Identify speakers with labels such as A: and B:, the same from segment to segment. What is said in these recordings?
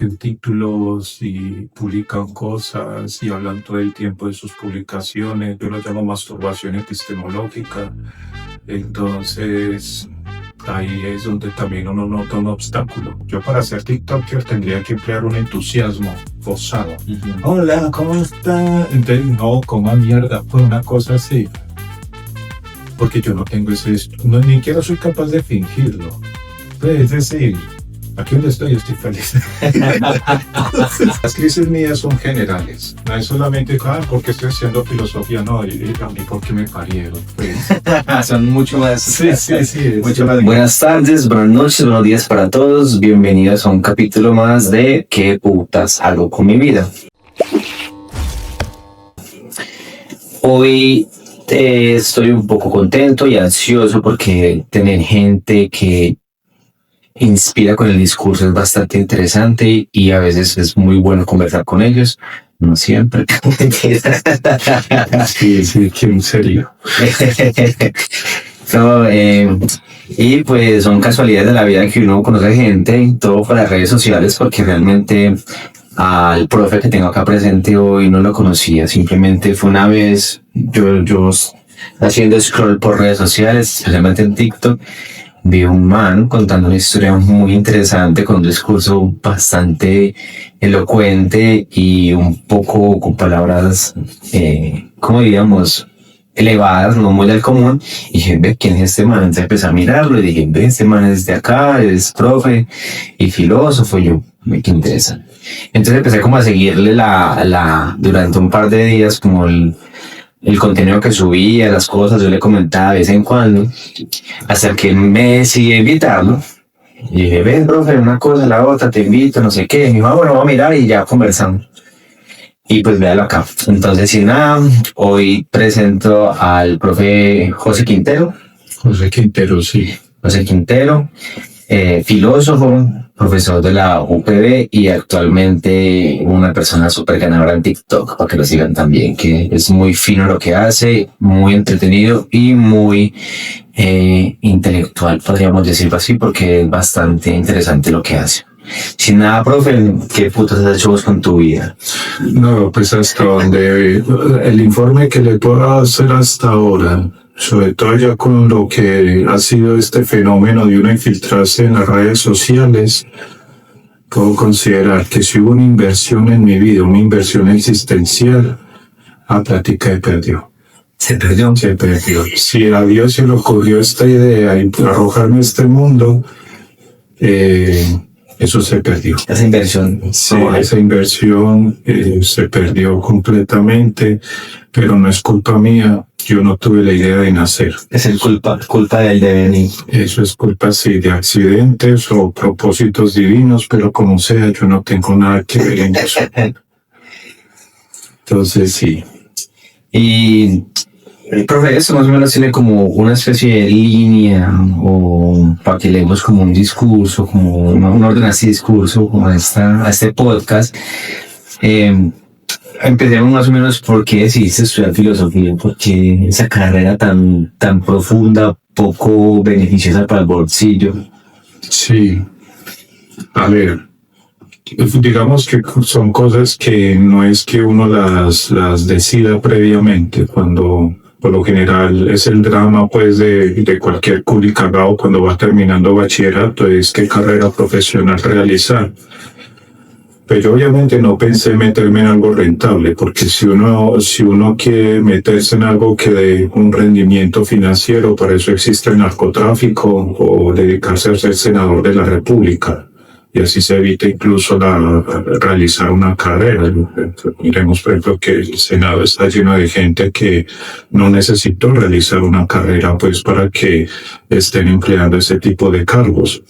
A: escogen títulos y publican cosas y hablan todo el tiempo de sus publicaciones. Yo lo llamo masturbación epistemológica. Entonces, ahí es donde también uno nota un obstáculo. Yo para ser TikToker tendría que emplear un entusiasmo forzado. Hola, ¿cómo está? Entonces, no, coma mierda, por una cosa así. Porque yo no tengo ni siquiera soy capaz de fingirlo. Es decir, aquí donde estoy feliz. Las crisis mías son generales. No es solamente, porque estoy haciendo filosofía, no, y porque me parieron. Pues.
B: Son mucho más.
A: Sí.
B: Mucho más. Buenas tardes, buenas noches, buenos días para todos. Bienvenidos a un capítulo más de ¿Qué putas hago con mi vida? Hoy estoy un poco contento y ansioso porque tener gente que inspira con el discurso es bastante interesante y a veces es muy bueno conversar con ellos, no siempre.
A: Sí, que en serio.
B: No, y pues son casualidades de la vida que uno conoce gente, todo por las redes sociales, porque realmente al profe que tengo acá presente hoy no lo conocía, simplemente fue una vez yo haciendo scroll por redes sociales, especialmente en TikTok, vi un man contando una historia muy interesante con un discurso bastante elocuente y un poco con palabras, como diríamos, elevadas, no muy del común. Y dije, ve, ¿quién es este man? Entonces empecé a mirarlo y dije, ve, este man es de acá, es profe y filósofo. Y yo, ve, qué interesante. Entonces empecé como a seguirle durante un par de días como el contenido que subía, las cosas, yo le comentaba de vez en cuando, hasta que me decidí invitarlo. Y dije, ven, profe, una cosa, la otra, te invito, no sé qué. Y me dijo, bueno, vamos a mirar y ya conversamos. Y pues véalo acá. Entonces, sin nada, hoy presento al profe José Quintero.
A: José Quintero, sí.
B: José Quintero, filósofo, profesor de la UPB y actualmente una persona súper ganadora en TikTok, para que lo sigan también, que es muy fino lo que hace, muy entretenido y muy intelectual, podríamos decirlo así, porque es bastante interesante lo que hace. Sin nada, profe, ¿qué putas has hecho vos con tu vida?
A: No, pues hasta donde el informe que le puedo hacer hasta ahora, sobre todo ya con lo que ha sido este fenómeno de uno infiltrarse en las redes sociales, puedo considerar que si hubo una inversión en mi vida, una inversión existencial, a plática perdió.
B: ¿Se perdió?
A: Se perdió. Si a Dios se le ocurrió esta idea y arrojarme a este mundo, eso se perdió.
B: Esa inversión.
A: Sí, esa inversión se perdió completamente, pero no es culpa mía. Yo no tuve la idea de nacer.
B: Es culpa del devenir.
A: Eso es culpa, sí, de accidentes o propósitos divinos, pero como sea, yo no tengo nada que ver en eso. Entonces, sí.
B: Y el profe, eso más o menos tiene como una especie de línea, o para que leemos como un discurso, como un orden así discurso, como a este podcast. Empecemos más o menos por qué decidiste estudiar filosofía, porque esa carrera tan profunda, poco beneficiosa para el bolsillo.
A: Sí. A ver, digamos que son cosas que no es que uno las decida previamente, cuando por lo general es el drama pues de cualquier culi cagado cuando va terminando bachillerato, es qué carrera profesional realizar. Pero obviamente no pensé meterme en algo rentable, porque si uno quiere meterse en algo que dé un rendimiento financiero, para eso existe el narcotráfico o dedicarse a ser senador de la República. Y así se evita incluso realizar una carrera. Miremos, por ejemplo, que el Senado está lleno de gente que no necesitó realizar una carrera pues para que estén empleando ese tipo de cargos.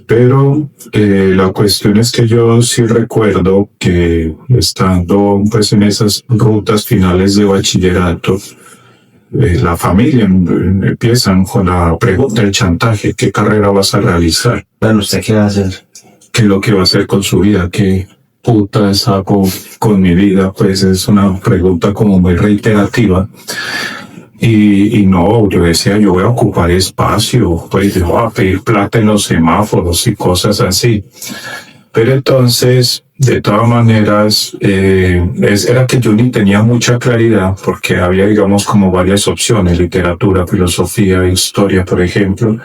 A: Pero la cuestión es que yo sí recuerdo que estando pues en esas rutas finales de bachillerato, la familia empiezan con la pregunta del chantaje: ¿qué carrera vas a realizar?
B: Bueno, ¿usted qué va a hacer?
A: ¿Qué es lo que va a hacer con su vida? ¿Qué putas hago con mi vida? Pues es una pregunta como muy reiterativa. Y no, yo decía, yo voy a ocupar espacio, pues yo voy a pedir plata en los semáforos y cosas así. Pero entonces, de todas maneras, era que yo ni tenía mucha claridad porque había, digamos, como varias opciones: literatura, filosofía, historia, por ejemplo.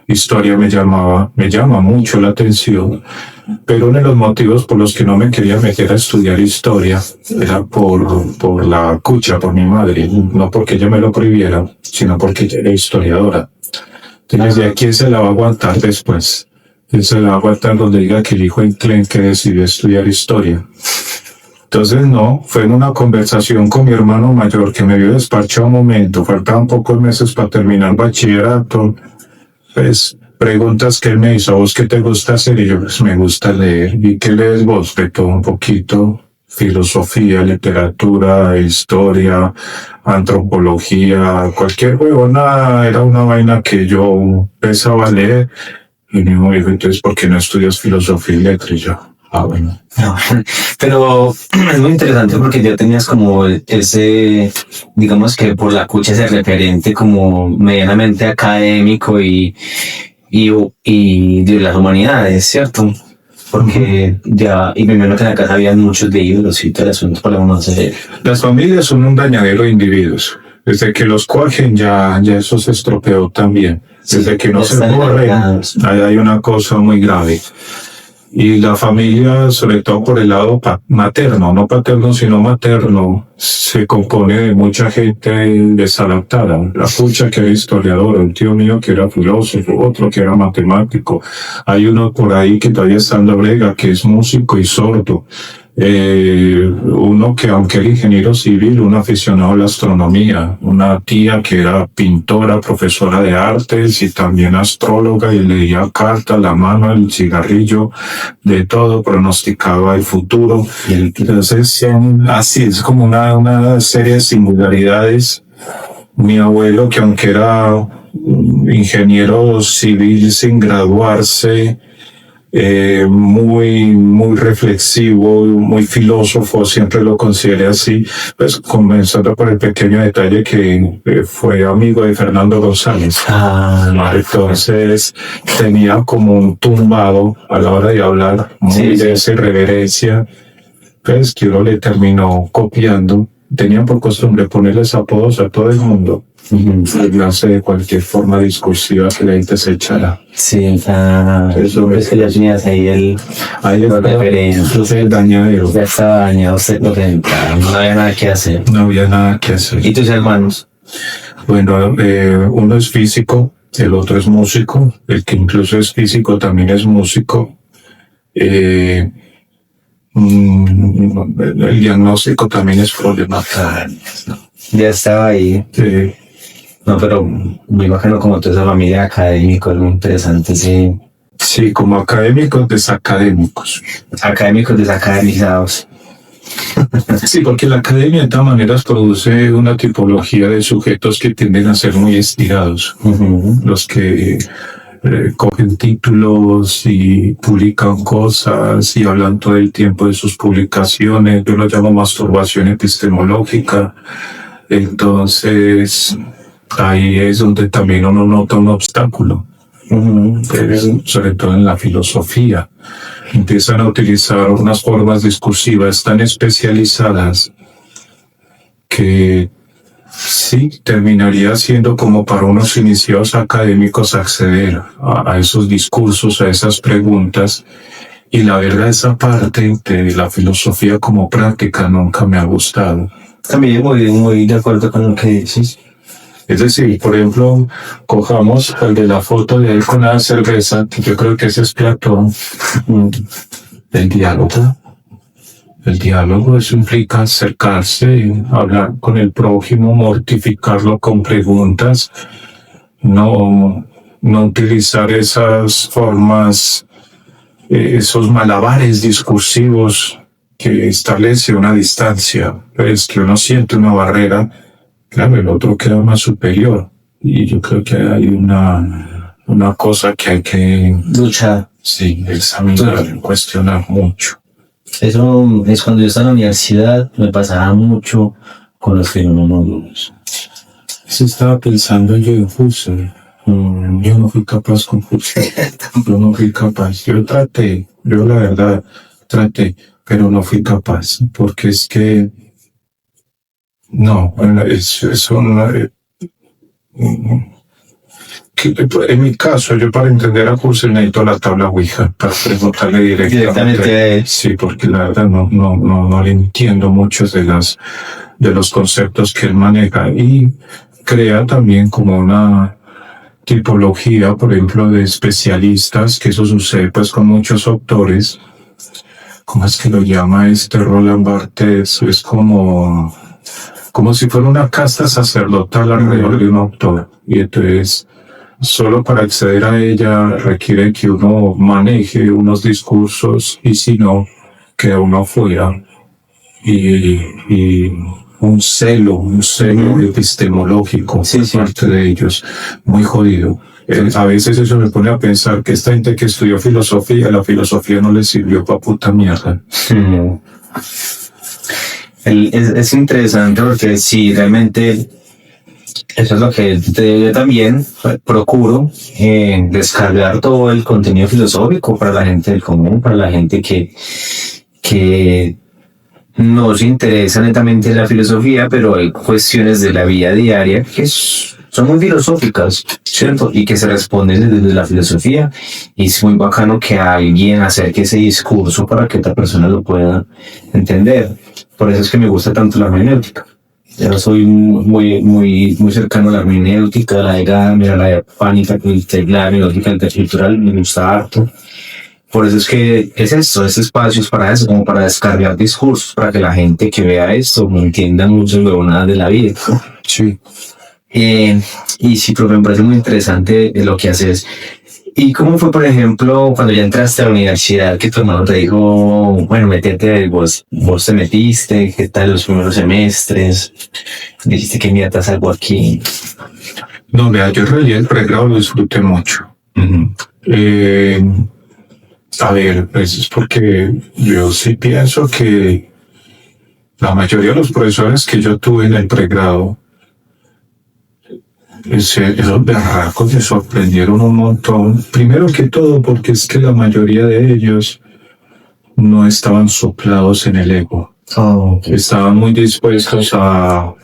A: Historia me llama mucho la atención, pero uno de los motivos por los que no me quería meter a estudiar historia era por la cucha, por mi madre, no porque ella me lo prohibiera, sino porque ella era historiadora. Entonces, ¿de quién se la va a aguantar después? ¿Quién se la va a aguantar donde diga que el hijo enclenque decidió estudiar historia? Entonces, no, fue en una conversación con mi hermano mayor que me vio despachado un momento, faltaban pocos meses para terminar bachillerato. Pues, preguntas que él me hizo: ¿a vos qué te gusta hacer? Y yo, pues, me gusta leer. ¿Y qué lees vos? De todo un poquito: filosofía, literatura, historia, antropología, cualquier huevona, era una vaina que yo empezaba a leer. Y mi hijo me dijo: entonces, ¿por qué no estudias filosofía y letras? Y yo, bueno.
B: No, pero es muy interesante porque ya tenías como ese, digamos que por la cucha, ese referente como medianamente académico y de las humanidades, ¿cierto? Porque ya, y primero que en la casa habían muchos libros y todo el asunto para uno hacer.
A: Las familias son un dañadero de individuos. Desde que los cogen ya eso se estropeó también. Desde
B: Sí,
A: que no
B: ya
A: se
B: están
A: borren,
B: enamorados.
A: ahí hay una cosa muy grave. Y la familia, sobre todo por el lado materno, no paterno, sino materno, se compone de mucha gente desadaptada. La pucha que era historiador, un tío mío que era filósofo, otro que era matemático. Hay uno por ahí que todavía está en la brega, que es músico y sordo. Uno que, aunque era ingeniero civil, un aficionado a la astronomía. Una tía que era pintora, profesora de artes y también astróloga, y leía cartas, la mano, el cigarrillo, de todo, pronosticaba el futuro. Entonces, así es como una serie de singularidades. Mi abuelo, que aunque era ingeniero civil sin graduarse, muy reflexivo, muy filósofo, siempre lo consideré así, pues comenzando por el pequeño detalle que fue amigo de Fernando González. Entonces tenía como un tumbado a la hora de hablar, muy de esa irreverencia, pues que uno le terminó copiando. Tenían por costumbre ponerles apodos a todo el mundo. Hablarse de cualquier forma discursiva que la gente se echara.
B: Sí, eso es que ya tenías ahí el referencia.
A: Eso fue el dañadero.
B: Ya estaba dañado, usted lo reventaba, no había nada que hacer.
A: No había nada que hacer.
B: ¿Y tus hermanos?
A: Bueno, uno es físico, el otro es músico, el que incluso es físico también es músico. El diagnóstico también es problemático.
B: Ya estaba ahí.
A: Sí.
B: No, pero me imagino como toda esa familia académica, algo interesante, sí.
A: Sí, como académicos desacadémicos.
B: Académicos desacademizados.
A: Sí, porque la academia de todas maneras produce una tipología de sujetos que tienden a ser muy estirados. Los que cogen títulos y publican cosas y hablan todo el tiempo de sus publicaciones. Yo lo llamo masturbación epistemológica. Entonces, ahí es donde también uno nota un obstáculo. Sobre todo en la filosofía. Empiezan a utilizar unas formas discursivas tan especializadas que sí terminaría siendo como para unos iniciados académicos acceder a esos discursos, a esas preguntas. Y la verdad, esa parte de la filosofía como práctica nunca me ha gustado.
B: También muy de acuerdo con lo que dices.
A: Es decir, por ejemplo, cojamos el de la foto de él con la cerveza, yo creo que ese es Platón. El diálogo. El diálogo, eso implica acercarse, hablar con el prójimo, mortificarlo con preguntas, no utilizar esas formas, esos malabares discursivos que establece una distancia, es que uno siente una barrera. Claro, el otro queda más superior. Y yo creo que hay una cosa que hay que
B: luchar.
A: Sí, examinar, cuestionar mucho.
B: Eso es cuando yo estaba en la universidad, me pasaba mucho con los fenómenos.
A: Sí, estaba pensando yo en Husserl. Yo no fui capaz con José. Yo no fui capaz. Yo traté, yo la verdad traté, pero no fui capaz, porque es que no, eso no, en mi caso, yo para entender a Husserl necesito la tabla Ouija para preguntarle directamente
B: a él.
A: Sí, porque la verdad no le entiendo muchos de los conceptos que él maneja y crea también como una tipología, por ejemplo, de especialistas, que eso sucede pues con muchos autores. ¿Cómo es que lo llama Roland Barthes? Es como si fuera una casta sacerdotal alrededor de un autor. Y entonces, solo para acceder a ella requiere que uno maneje unos discursos y si no, queda uno afuera. Y un celo epistemológico por parte de ellos, muy jodido. A veces eso me pone a pensar que esta gente que estudió filosofía, la filosofía no le sirvió pa' puta mierda.
B: Es interesante porque sí, realmente eso es lo que yo también procuro, descargar todo el contenido filosófico para la gente del común, para la gente que no se interesa netamente en la filosofía, pero hay cuestiones de la vida diaria que son muy filosóficas, ¿cierto? Y que se responden desde la filosofía. Y es muy bacano que alguien acerque ese discurso para que otra persona lo pueda entender. Por eso es que me gusta tanto la hermenéutica. Yo soy muy cercano a la hermenéutica, la de Gadamer, la de Pánica, la hermenéutica intercultural, me gusta harto. Por eso es que este espacio es para eso, como para descargar discursos, para que la gente que vea esto no entienda muchas huevonadas de la vida.
A: Sí.
B: Y sí, profe, me parece muy interesante lo que haces. ¿Y cómo fue, por ejemplo, cuando ya entraste a la universidad, que tu hermano te dijo, bueno, métete, vos te metiste, qué tal los primeros semestres? Dijiste que mira, te haz algo aquí.
A: No, mira, yo en realidad el pregrado lo disfruté mucho. A ver, pues es porque yo sí pienso que la mayoría de los profesores que yo tuve en el pregrado, esos berracos me sorprendieron un montón. Primero que todo porque es que la mayoría de ellos no estaban soplados en el ego. Estaban muy dispuestos a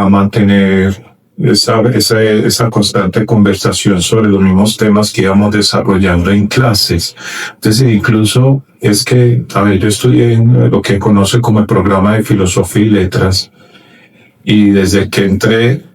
A: mantener esa constante conversación sobre los mismos temas que íbamos desarrollando en clases. Entonces, incluso es que, a ver, yo estudié en lo que conoce como el programa de Filosofía y Letras, y desde que entré,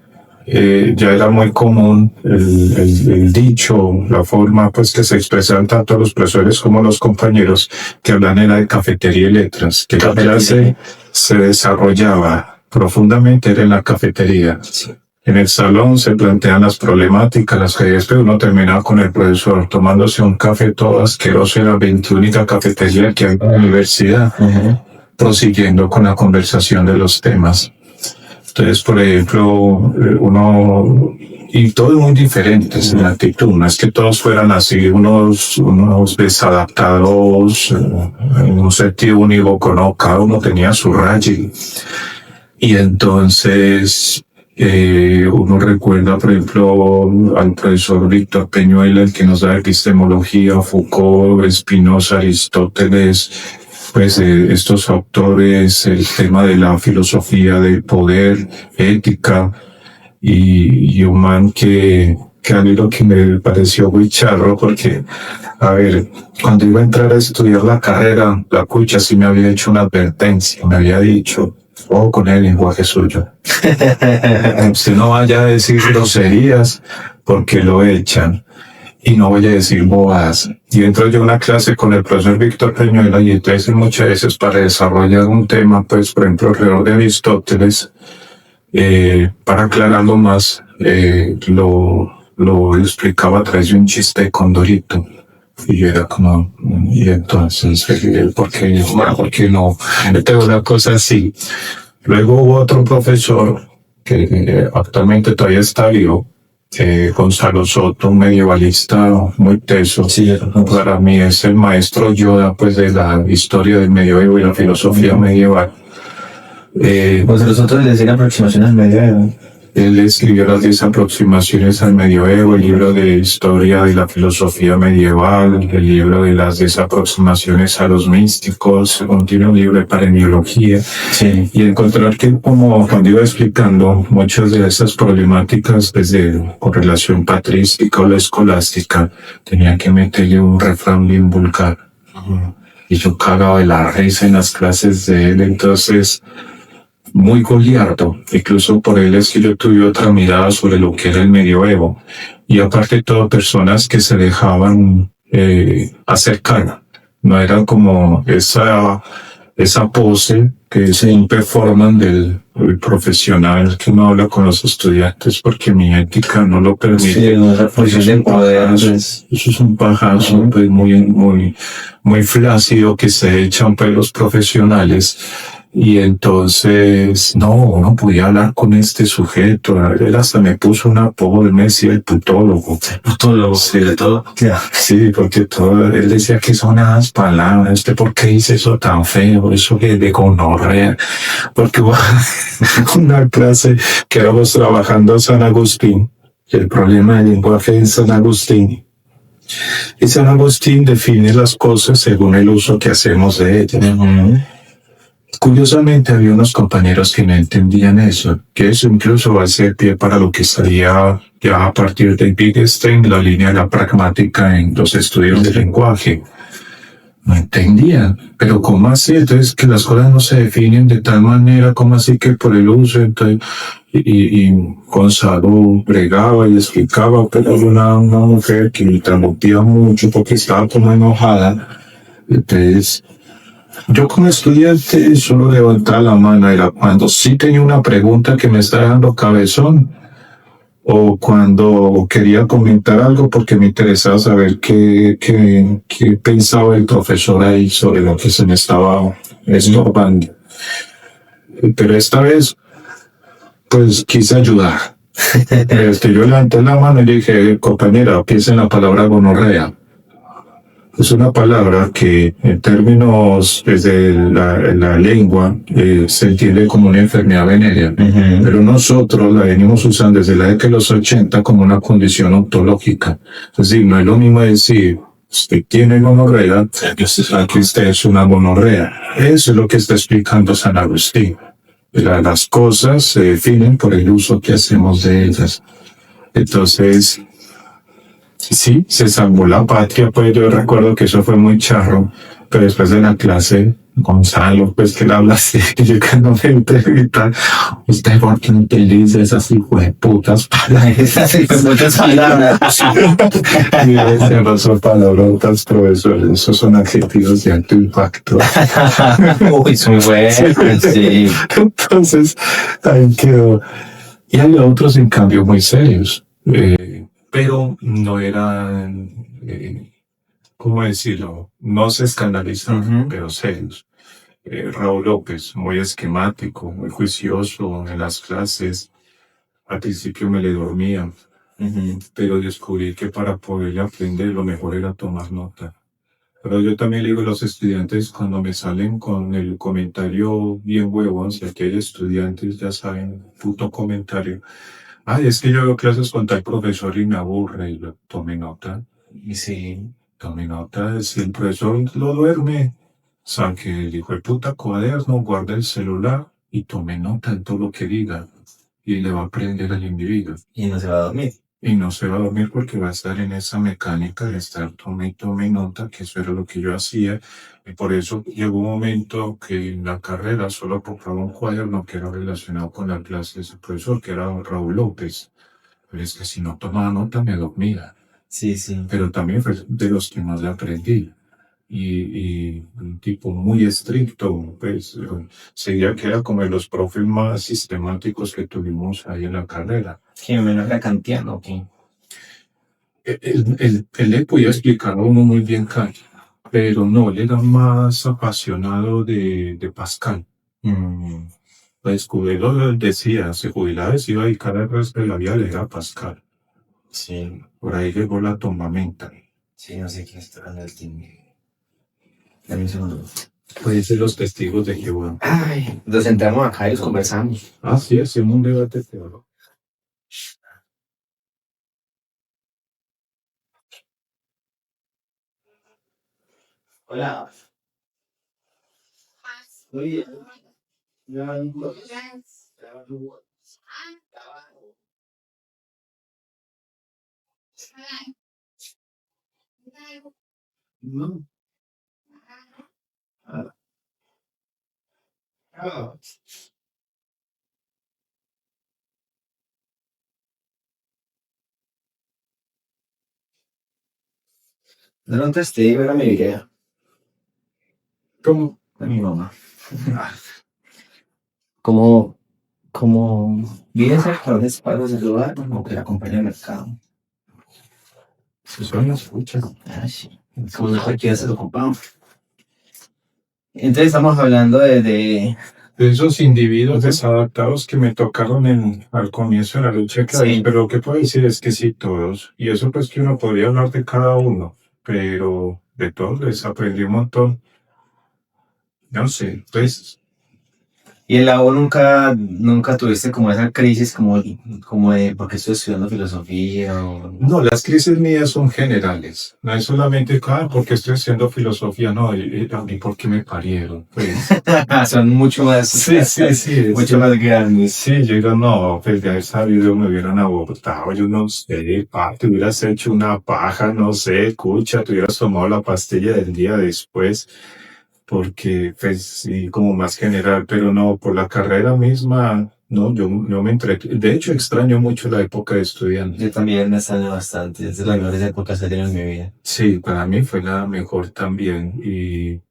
A: ya era muy común el dicho, la forma pues que se expresan tanto los profesores como los compañeros, que hablan era de cafetería y letras, que la clase se desarrollaba profundamente era en la cafetería. Sí. En el salón se plantean las problemáticas, las que después uno terminaba con el profesor tomándose un café todo asqueroso en la 21ª cafetería que hay en la universidad, prosiguiendo con la conversación de los temas. Entonces, por ejemplo, y todos muy diferentes en la actitud, no es que todos fueran así, unos desadaptados, en un sentido unívoco, no, cada uno tenía su raya. Y entonces, uno recuerda, por ejemplo, al profesor Víctor Peñuela, el que nos da epistemología, Foucault, Spinoza, Aristóteles, pues estos autores, el tema de la filosofía del poder, ética, y un man que a mí lo que me pareció muy charro, porque, a ver, cuando iba a entrar a estudiar la carrera, la cucha sí me había hecho una advertencia, me había dicho, ojo con el lenguaje suyo. Usted no vaya a decir groserías porque lo echan. Y no voy a decir bobadas. Y entro yo a una clase con el profesor Víctor Peñuela y entonces muchas veces para desarrollar un tema, pues por ejemplo alrededor de Aristóteles, para aclararlo más, lo explicaba a través de un chiste de Condorito. Y yo era como, y entonces, ¿por qué no? Tengo una cosa así. Luego hubo otro profesor que actualmente todavía está vivo, Gonzalo Soto, un medievalista muy teso. Sí, para mí es el maestro Yoda pues de la historia del medioevo y la filosofía medieval.
B: Gonzalo Soto le decía la aproximación al medioevo.
A: Él escribió las 10 aproximaciones al medioevo, el libro de historia de la filosofía medieval, el libro de las 10 aproximaciones a los místicos, tiene un libro de paremiología.
B: Sí.
A: Y encontrar que, como cuando iba explicando muchas de esas problemáticas desde correlación patrística o la escolástica, tenía que meterle un refrán bien vulgar. Y yo cagaba de la risa en las clases de él, entonces muy goliardo. Incluso por él es que yo tuve otra mirada sobre lo que era el medioevo. Y aparte de todo, personas que se dejaban acercar. No era como esa pose que es un performance del profesional que no habla con los estudiantes porque mi ética no lo permite.
B: Sí, no, esa posición de poder, pues.
A: Eso es un pajazo pues, muy flácido que se echan pues los profesionales. Y entonces, no podía hablar con este sujeto. Él hasta me puso un apodo, él me decía el putólogo.
B: Putólogo,
A: sí,
B: de todo. Yeah.
A: Sí, porque él decía que son esas palabras, ¿por qué dice eso tan feo? Eso que de gonorrea. Porque hubo una clase que éramos trabajando en San Agustín, y el problema del lenguaje en San Agustín. Y San Agustín define las cosas según el uso que hacemos de ellas. Curiosamente había unos compañeros que no entendían eso, que eso incluso va a ser pie para lo que estaría ya a partir de Wittgenstein, la línea de la pragmática en los estudios del lenguaje. No entendían, pero ¿cómo así? Entonces que las cosas no se definen de tal manera, ¿cómo así que por el uso? Entonces, y Gonzalo bregaba y explicaba, pero una mujer que me interrumpía mucho porque estaba como enojada. Entonces, yo como estudiante solo levantaba la mano, era cuando sí tenía una pregunta que me está dejando cabezón o cuando quería comentar algo porque me interesaba saber qué pensaba el profesor ahí sobre lo que se me estaba estorbando. Pero esta vez, pues quise ayudar. Yo levanté la mano y dije, compañera, piensa en la palabra gonorrea. Es una palabra que en términos desde la lengua se entiende como una enfermedad venérea, pero nosotros la venimos usando desde la década de los 80 como una condición ontológica. Es decir, no es lo mismo decir, usted tiene gonorrea, que usted es una gonorrea. Eso es lo que está explicando San Agustín. Las cosas se definen por el uso que hacemos de ellas. Entonces, sí, se salvó la patria, pues yo recuerdo que eso fue muy charro, pero después de la clase, Gonzalo, pues que él habla así, yo cuando me entrevista, usted por qué utiliza esas hijueputas palabras.
B: Esas hijueputas palabras.
A: Y ese no son palabrotas, profesor, esos son adjetivos de alto impacto.
B: Uy, son buenos, sí.
A: Entonces, ahí quedó. Y hay otros, en cambio, muy serios. Pero no eran, ¿cómo decirlo? No se escandalizaban, pero serios. Raúl López, muy esquemático, muy juicioso en las clases. Al principio me le dormía, pero descubrí que para poder aprender lo mejor era tomar nota. Pero yo también le digo a los estudiantes cuando me salen con el comentario bien huevón, si aquí hay estudiantes ya saben, puto comentario. Ay, es que yo veo clases con tal profesor y me aburre y lo tome nota. Y sí, tome nota. Si el profesor lo duerme, saque el hijo de puta cuaderno, guarde el celular y tome nota de todo lo que diga. Y le va a aprender al individuo.
B: Y no se va a dormir.
A: Y no se va a dormir porque va a estar en esa mecánica de estar tome nota, que eso era lo que yo hacía. Y por eso llegó un momento que en la carrera solo compraba un cuaderno que era relacionado con la clase de ese profesor, que era Raúl López. Pero es que si no tomaba nota me dormía.
B: Sí, sí.
A: Pero también fue de los que más le aprendí. Y un tipo muy estricto, pues seguía que era como de los profes más sistemáticos que tuvimos ahí en la carrera.
B: ¿Qué menos era kantiano? ¿Qué?
A: Él le podía explicar a uno muy bien Kant, pero no, él era más apasionado de Pascal. Pues Cubero decía, se jubilaba y se iba a dedicar el resto de la vida a leer a Pascal.
B: Sí.
A: Por ahí llegó la tormenta.
B: Sí, no sé quién está en el team. Dame un segundo.
A: Pueden ser los testigos de Jehová.
B: Ay, nos sentamos acá y conversamos.
A: Ah, sí, hacemos un debate teológico.
B: Hola. Oye, ya, no. Ah, ¿dónde te iba a mi idea?
A: ¿Cómo?
B: A mi mamá. Como, como vive cerca de palos del lugar, como que la acompaña al mercado.
A: Si son las escuchas.
B: Ah, sí. Como no cualquiera se lo ocupamos. Entonces estamos hablando
A: De esos individuos desadaptados que me tocaron al comienzo de la lucha, claro,
B: sí.
A: pero lo que puedo decir es que sí, todos, y eso pues que uno podría hablar de cada uno, pero de todos les aprendí un montón, no sé, pues
B: Y en la U nunca tuviste como esa crisis como de por qué estoy estudiando filosofía o...
A: no, las crisis mías son generales, no es solamente, porque estoy haciendo filosofía, no, a mí porque me parieron, pues.
B: Son mucho más,
A: Sí,
B: mucho más grandes.
A: sí, yo digo, no, pues de haber sabido me hubieran abortado, yo no sé, te hubieras hecho una paja, no sé, escucha, te hubieras tomado la pastilla del día después, porque, pues, sí, como más general, pero no, por la carrera misma, no, yo me entretuve, de hecho extraño mucho la época de estudiante.
B: Yo también me extraño bastante, es de las mejores épocas que he tenido en mi vida.
A: Sí, para mí fue la mejor también, y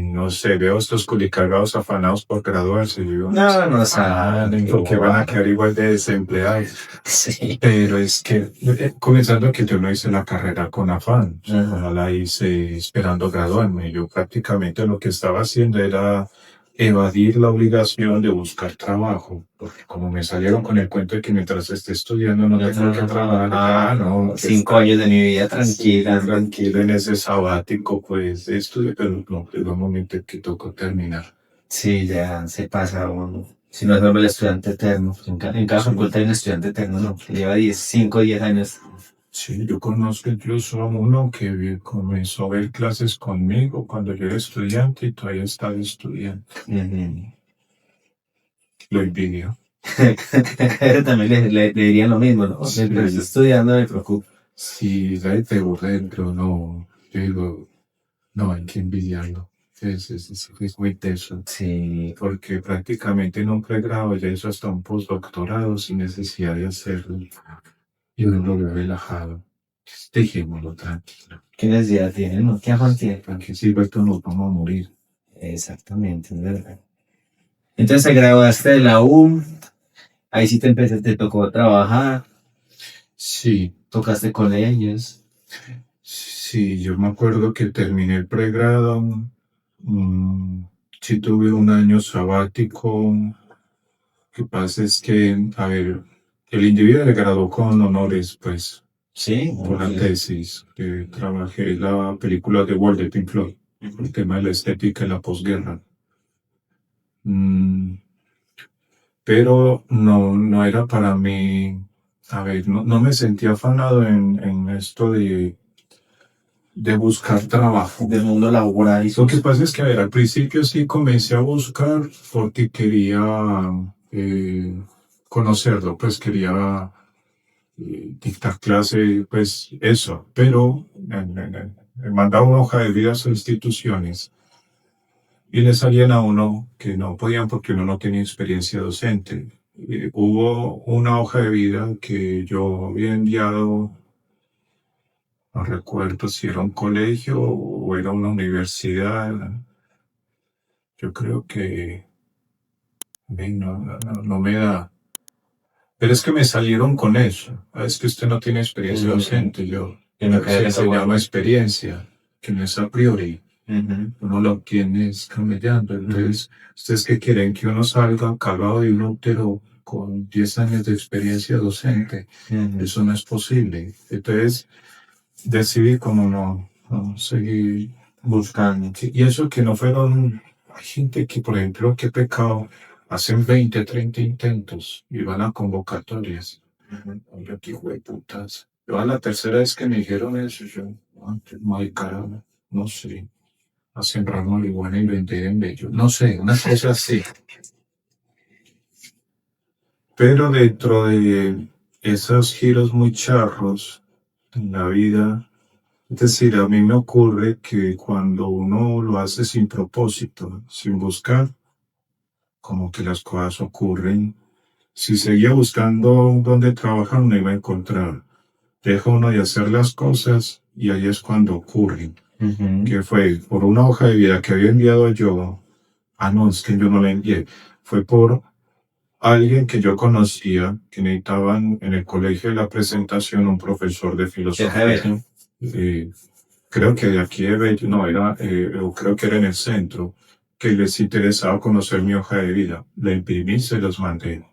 A: no sé, veo estos culicargados afanados por graduarse. Yo digo,
B: No saben,
A: porque van a quedar igual de desempleados.
B: Sí.
A: Pero es que, comenzando que yo no hice la carrera con afán,
B: Ajá.
A: no la hice esperando graduarme. Yo prácticamente lo que estaba haciendo era evadir la obligación de buscar trabajo, porque como me salieron con el cuento de que mientras esté estudiando no tengo que trabajar, no,
B: 5 años de mi vida tranquila.
A: tranquilo en ese sabático, pues estudio, pero no, llegó un momento en que tocó terminar.
B: Sí, ya se pasa uno. Si no es el estudiante eterno. En cada facultad hay un estudiante eterno, ¿no? Que lleva 10 años.
A: Sí, yo conozco incluso a uno que comenzó a ver clases conmigo cuando yo era estudiante y todavía estaba estudiando.
B: Ujú.
A: Lo envidio.
B: También le dirían lo mismo, ¿no?
A: Sí.
B: Mientras estoy estudiando me preocupo.
A: Sí, la te aburre, pero no, yo digo, no, hay que envidiarlo. Es muy teso,
B: Sí.
A: porque prácticamente en un pregrado ya hizo hasta un postdoctorado sin necesidad de hacerlo. Y uno lo ve relajado. Dejémoslo tranquilo.
B: ¿Qué necesidad tiene? ¿No? ¿Qué afán tiene?
A: ¿Para qué sirve esto? Nos vamos a morir.
B: Exactamente, es verdad. Entonces te graduaste de la U, ahí sí te tocó trabajar,
A: Sí,
B: tocaste con ellos.
A: sí, yo me acuerdo que terminé el pregrado. mm, sí tuve un año sabático. Lo que pasa es que, a ver, el individuo le graduó con honores, pues,
B: Sí,
A: por la tesis. Trabajé la película de Wall de Pink Floyd, el tema de la estética en la posguerra. Mm, pero no era para mí, a ver, no me sentía afanado en esto de buscar trabajo.
B: del mundo laboral y
A: Lo que pasa es que, a ver, al principio sí comencé a buscar porque quería conocerlo, pues quería dictar clase, pues eso, pero me mandaba una hoja de vida a sus instituciones y le salían a uno que no podían porque uno no tenía experiencia docente. Hubo una hoja de vida que yo había enviado, no recuerdo si era un colegio o era una universidad. Yo creo que no me da. Pero es que me salieron con eso. Es que usted no tiene experiencia docente. Yo,
B: Que no queda
A: se llama experiencia, que no es a priori. Uno lo obtiene es camellando. Entonces, ¿ustedes qué quieren? Que uno salga cagado de un útero con 10 años de experiencia docente. Eso no es posible. Entonces, decidí como no seguir buscando. Y eso que no fueron, hay gente que, por ejemplo, qué pecado, hacen 20, 30 intentos y van a convocatorias. Yo qué putas. Yo a la tercera vez que me dijeron eso, yo, ay caramba, no sé, a sembrar marihuana y vender en bello, no sé, una cosa así. Pero dentro de esos giros muy charros en la vida, es decir, a mí me ocurre que cuando uno lo hace sin propósito, sin buscar, como que las cosas ocurren. Si seguía buscando dónde trabajar, no iba a encontrar. Deja uno de hacer las cosas y ahí es cuando ocurren. Que fue por una hoja de vida que había enviado yo. Ah, no, es que yo no la envié. Fue por alguien que yo conocía, que necesitaban en el colegio de la presentación un profesor de filosofía. Creo que de aquí de Bello, no, era, creo que era en el centro, que les interesaba conocer mi hoja de vida. La imprimí y se los mandé.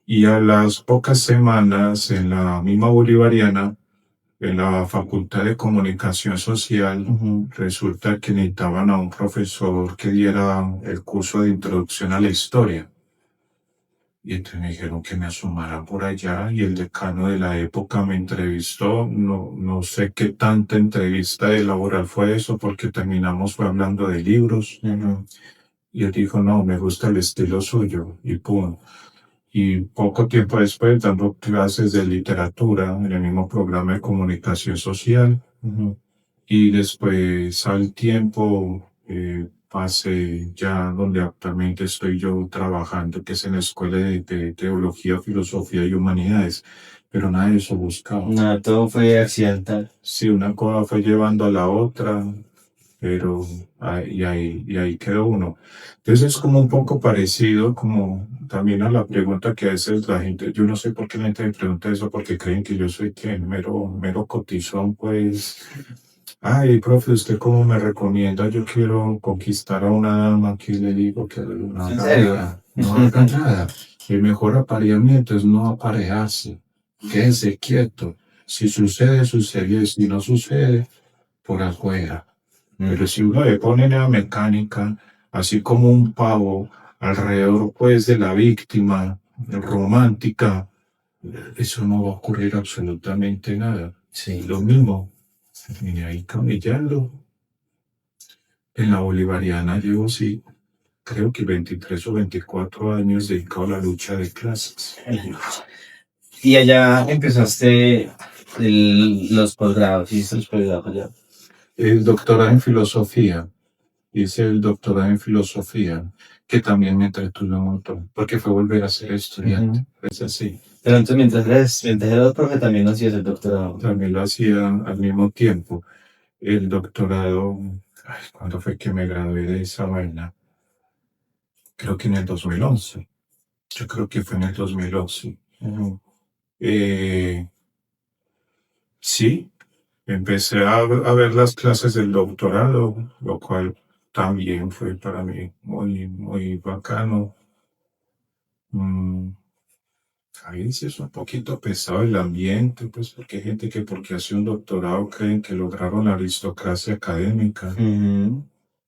A: Y a las pocas semanas, en la misma Bolivariana, en la Facultad de Comunicación Social, resulta que necesitaban a un profesor que diera el curso de introducción a la historia. Y entonces me dijeron que me asomara por allá y el decano de la época me entrevistó. No, no sé qué tanta entrevista de laboral fue eso porque terminamos fue hablando de libros. Y él dijo, no, me gusta el estilo suyo y pum. Y poco tiempo después dando clases de literatura en el mismo programa de comunicación social. Y después al tiempo pasé ya donde actualmente estoy yo trabajando, que es en la Escuela de Teología, Filosofía y Humanidades. Pero nada de eso buscaba.
B: Nada, todo fue accidental.
A: Sí, una cosa fue llevando a la otra, pero y ahí quedó uno. Entonces es como un poco parecido como también a la pregunta que a veces la gente, yo no sé por qué la gente me pregunta eso, porque creen que yo soy que mero cotizón, pues. Ay, profe, ¿usted cómo me recomienda? Yo quiero conquistar a una dama que le digo que no
B: ¿En
A: haga
B: serio?
A: nada, no haga nada. El mejor apareamiento es no aparearse. Quédese quieto. Si sucede, sucede. Si no sucede, por afuera. Pero si uno le pone la mecánica, así como un pavo alrededor pues de la víctima romántica, eso no va a ocurrir absolutamente nada.
B: Sí.
A: Lo mismo, y ahí camellando. En la Bolivariana llevo, sí, creo que 23 o 24 años dedicado a la lucha de clases.
B: Y allá empezaste los posgrados, hiciste los posgrados allá.
A: El doctorado en filosofía. Hice el doctorado en filosofía, que también me entretuvo un montón, porque fue volver a ser estudiante. Es así.
B: Pero entonces mientras eras profe también hacías el doctorado.
A: También lo hacía al mismo tiempo. El doctorado, ay, ¿cuándo fue que me gradué de esa vaina? Creo que en el 2011. Yo creo que fue en el 2011. Eh, sí, empecé a ver las clases del doctorado, lo cual también fue para mí muy, muy bacano. Ahí sí es un poquito pesado el ambiente, pues porque hay gente que porque hace un doctorado creen que lograron la aristocracia académica,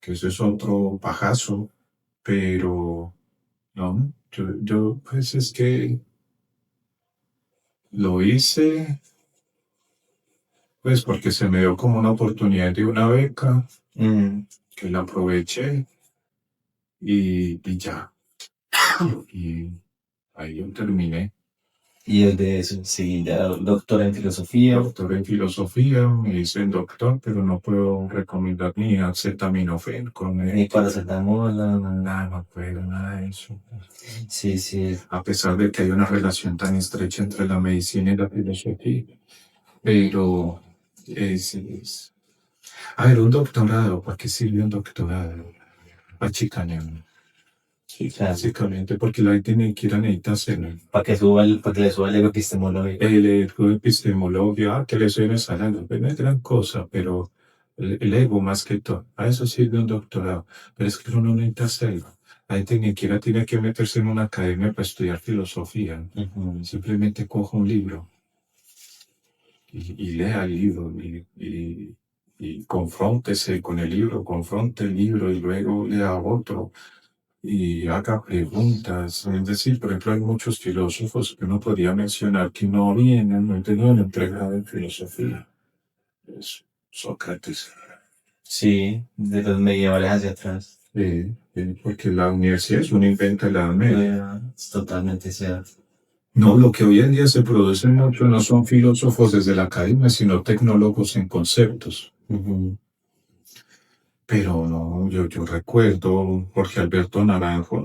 A: que eso es otro pajazo, pero no, yo pues es que lo hice pues porque se me dio como una oportunidad de una beca, que la aproveché y ya, y ahí yo terminé.
B: Y desde eso, sí, ya doctora en filosofía.
A: Doctor en filosofía, me dicen doctor, pero no puedo recomendar ni acetaminofén con
B: Ni paracetamol,
A: nada, no puedo, nada de eso.
B: Sí, sí.
A: A pesar de que hay una relación tan estrecha entre la medicina y la filosofía. Pero es... A ver, un doctorado, ¿para qué sirve un doctorado? Para chicanear. Sí,
B: Claro.
A: básicamente porque la gente ni siquiera necesita hacerlo.
B: Para que le suba el ego epistemológico.
A: El ego epistemología, que le suena salado, pues no es gran cosa, pero el ego más que todo, a eso sirve un doctorado, pero es que uno no necesita hacerlo. La gente ni siquiera tiene que meterse en una academia para estudiar filosofía, simplemente coja un libro y lea el libro y confróntese con el libro, confronte el libro y luego lea otro. y haga preguntas. Es decir, por ejemplo, hay muchos filósofos que uno podría mencionar que no vienen, no tenían entregado en filosofía. Es Sócrates.
B: Sí, de los medievales hacia atrás.
A: Porque la universidad es un invento de la Edad Media.
B: Es totalmente cierto.
A: No, lo que hoy en día se produce mucho no son filósofos desde la academia, sino tecnólogos en conceptos. Pero no, yo recuerdo Jorge Alberto Naranjo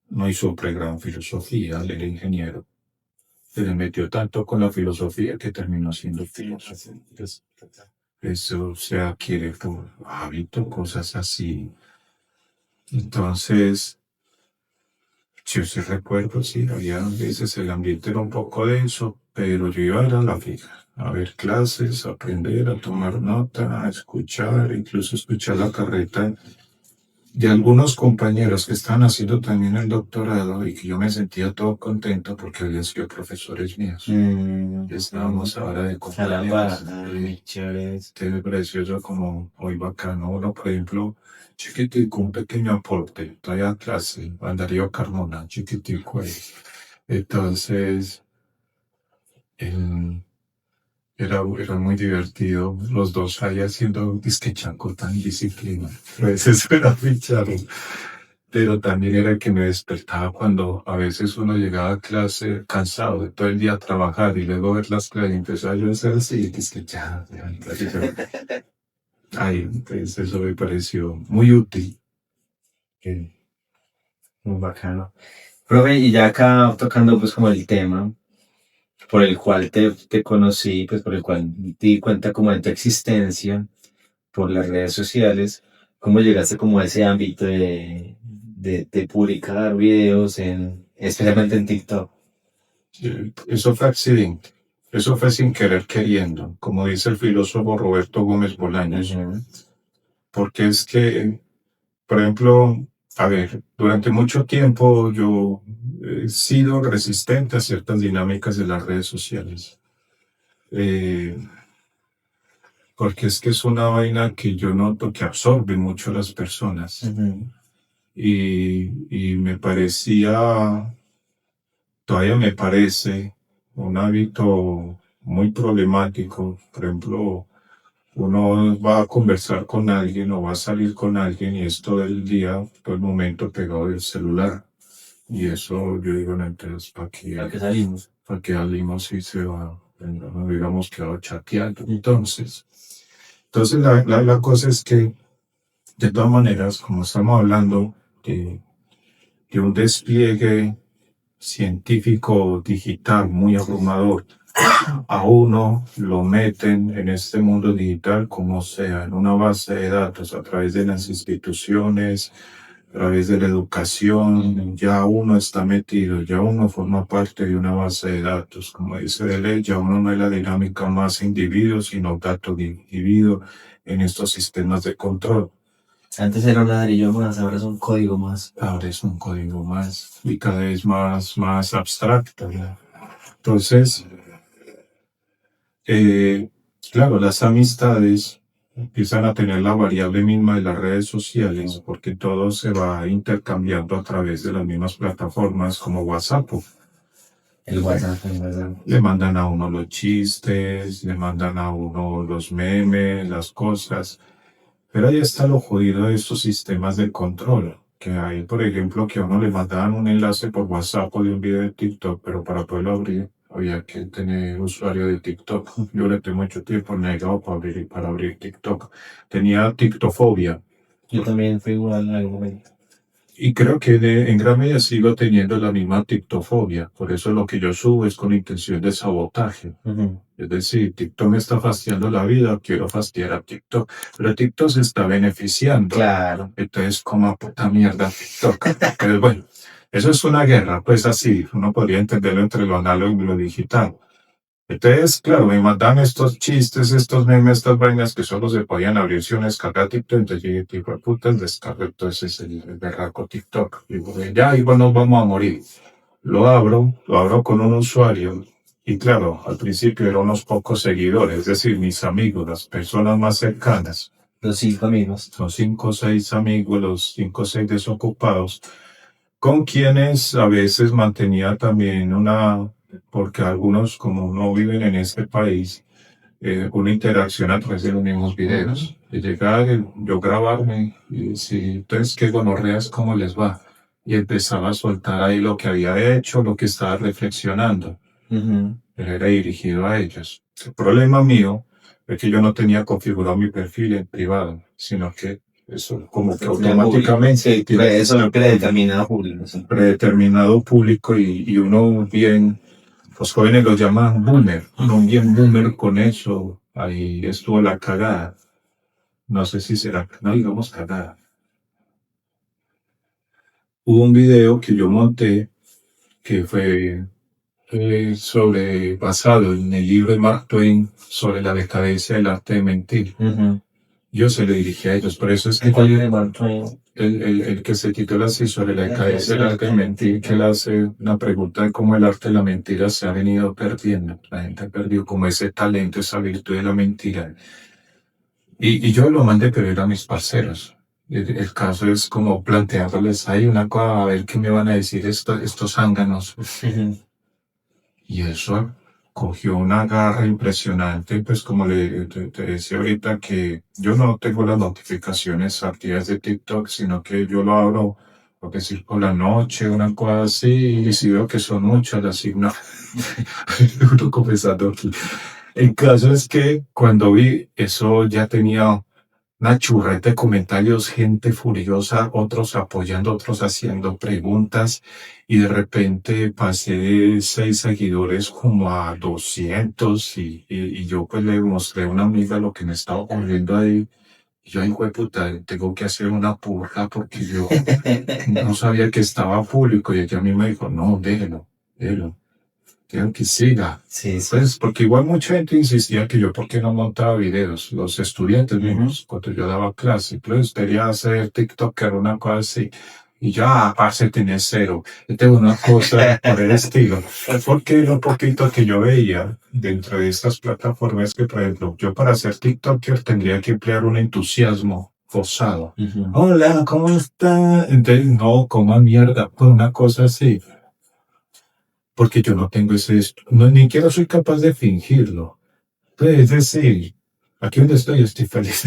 A: no hizo pregrado en filosofía, él era ingeniero. Se le metió tanto con la filosofía que terminó siendo filósofo. Eso se adquiere por hábito, cosas así. Entonces, yo sí recuerdo, sí, había veces el ambiente era un poco denso, pero yo iba a la fija, a ver clases, a aprender, a tomar nota, a escuchar, incluso escuchar la carreta de algunos compañeros que estaban haciendo también el doctorado y que yo me sentía todo contento porque habían sido profesores míos. Estábamos ahora de compañeros. Me pareció eso como muy bacano. Uno, por ejemplo, chiquitico, un pequeño aporte, todavía clase, Darío Carmona, chiquitico ahí. Entonces, era muy divertido, los dos ahí haciendo disque chancota en disciplina. A veces era fichar, pero también era el que me despertaba cuando a veces uno llegaba a clase cansado de todo el día trabajar y luego ver las clases y empezaba yo a hacer así, disque ya. Ay, pues eso me pareció muy útil.
B: Muy bacano. Profe, y ya acá tocando pues como el tema por el cual te conocí, pues por el cual te di cuenta como de tu existencia por las redes sociales, ¿cómo llegaste como a ese ámbito de publicar videos especialmente en TikTok?
A: Eso fue accidente. Eso fue sin querer queriendo, como dice el filósofo Roberto Gómez Bolaños. Porque es que, por ejemplo, a ver, durante mucho tiempo yo he sido resistente a ciertas dinámicas de las redes sociales. Porque es que es una vaina que yo noto que absorbe mucho a las personas. Y me parecía, todavía me parece, un hábito muy problemático. Por ejemplo, uno va a conversar con alguien o va a salir con alguien y es todo el día, todo el momento pegado del celular. Y eso yo digo, no, entonces, ¿para qué
B: salimos?
A: ¿Para qué salimos si se va? No hubiéramos quedado chateando. Entonces la cosa es que, de todas maneras, como estamos hablando de un despliegue científico digital muy abrumador, a uno lo meten en este mundo digital como sea, en una base de datos a través de las instituciones, a través de la educación, ya uno está metido, ya uno forma parte de una base de datos. Como dice de ley, ya uno no es la dinámica más individuo, sino dato de individuo en estos sistemas de control.
B: Antes era un ladrillo más, ahora es un código más.
A: Ahora es un código más y cada vez más abstracto. ¿No? Entonces, claro, las amistades empiezan a tener la variable misma de las redes sociales porque todo se va intercambiando a través de las mismas plataformas como WhatsApp.
B: El WhatsApp.
A: Le mandan a uno los chistes, le mandan a uno los memes, las cosas. Pero ahí está lo jodido de estos sistemas de control. Que hay, por ejemplo, que a uno le mandaban un enlace por WhatsApp o de un video de TikTok, pero para poderlo abrir había que tener usuario de TikTok. Yo le tengo mucho tiempo negado para abrir TikTok. Tenía TikTokfobia.
B: Yo también fui igual en algún momento.
A: Y creo que en gran medida sigo teniendo la misma TikTokfobia. Por eso lo que yo subo es con intención de sabotaje. Es decir, TikTok me está fastidiando la vida, quiero fastidiar a TikTok. Pero TikTok se está beneficiando.
B: Claro.
A: Entonces, como puta mierda TikTok. Pero bueno, eso es una guerra, pues así. Uno podría entenderlo entre lo análogo y lo digital. Entonces, claro, me mandan estos chistes, estos memes, estas vainas que solo se podían abrir si uno descarga TikTok. Entonces yo dije, tipo de puta, el descargo, entonces el berraco TikTok. Y digo, ya, igual nos vamos a morir. Lo abro con un usuario. Y claro, al principio eran unos pocos seguidores, es decir, mis amigos, las personas más cercanas.
B: Los 5 amigos.
A: Son 5 o 6 amigos, los 5 o 6 desocupados, con quienes a veces mantenía también porque algunos como no viven en este país, una interacción a través de los mismos videos. Y llegar, yo grabarme y decir, entonces, qué gonorreas, ¿cómo les va? Y empezaba a soltar ahí lo que había hecho, lo que estaba reflexionando. Pero era dirigido a ellos. El problema mío es que yo no tenía configurado mi perfil en privado, sino que eso como que automáticamente tiene
B: Eso predeterminado público. Sí.
A: predeterminado público y uno bien, los jóvenes lo llaman boomer, uno bien boomer con eso, ahí estuvo la cagada. No sé si será, no digamos cagada. Hubo un video que yo monté que fue basado en el libro de Mark Twain sobre la decadencia del arte de mentir. Yo se lo dirigí a ellos, por eso es que
B: ¿Cuál de Mark Twain?
A: el que se titula así sobre la decadencia del arte de mentir, que él hace una pregunta de cómo el arte de la mentira se ha venido perdiendo. La gente ha perdido como ese talento, esa virtud de la mentira. Y yo lo mandé, pero eran mis parceros. El caso es como plantearles ahí una cosa, a ver qué me van a decir estos zánganos. Y eso cogió una garra impresionante, pues como te decía ahorita que yo no tengo las notificaciones activas de TikTok, sino que yo lo abro, por decir, por la noche, una cosa así, y si veo que son muchas, así, no. Estoy confesando aquí. El caso es que cuando vi eso ya tenía una churreta de comentarios, gente furiosa, otros apoyando, otros haciendo preguntas, y de repente pasé de 6 seguidores como a 200, y yo pues le mostré a una amiga lo que me estaba ocurriendo ahí. Y yo, ay, puta, tengo que hacer una purga porque yo no sabía que estaba público, y ella a mí me dijo, no, déjelo. Quiero que siga.
B: Sí, sí.
A: Pues, porque igual mucha gente insistía que yo, ¿por qué no montaba videos? Los estudiantes mismos, cuando yo daba clase, pues quería hacer TikTok, era una cosa así. Y ya, parce, tenés cero. Yo tengo una cosa por el estilo. Porque lo poquito que yo veía dentro de estas plataformas, que por ejemplo, yo para ser TikToker tendría que emplear un entusiasmo forzado. Hola, ¿cómo está? Entonces, no, coma mierda, pues una cosa así. Porque yo no tengo no, ni siquiera soy capaz de fingirlo. Pues, es decir, aquí donde estoy feliz.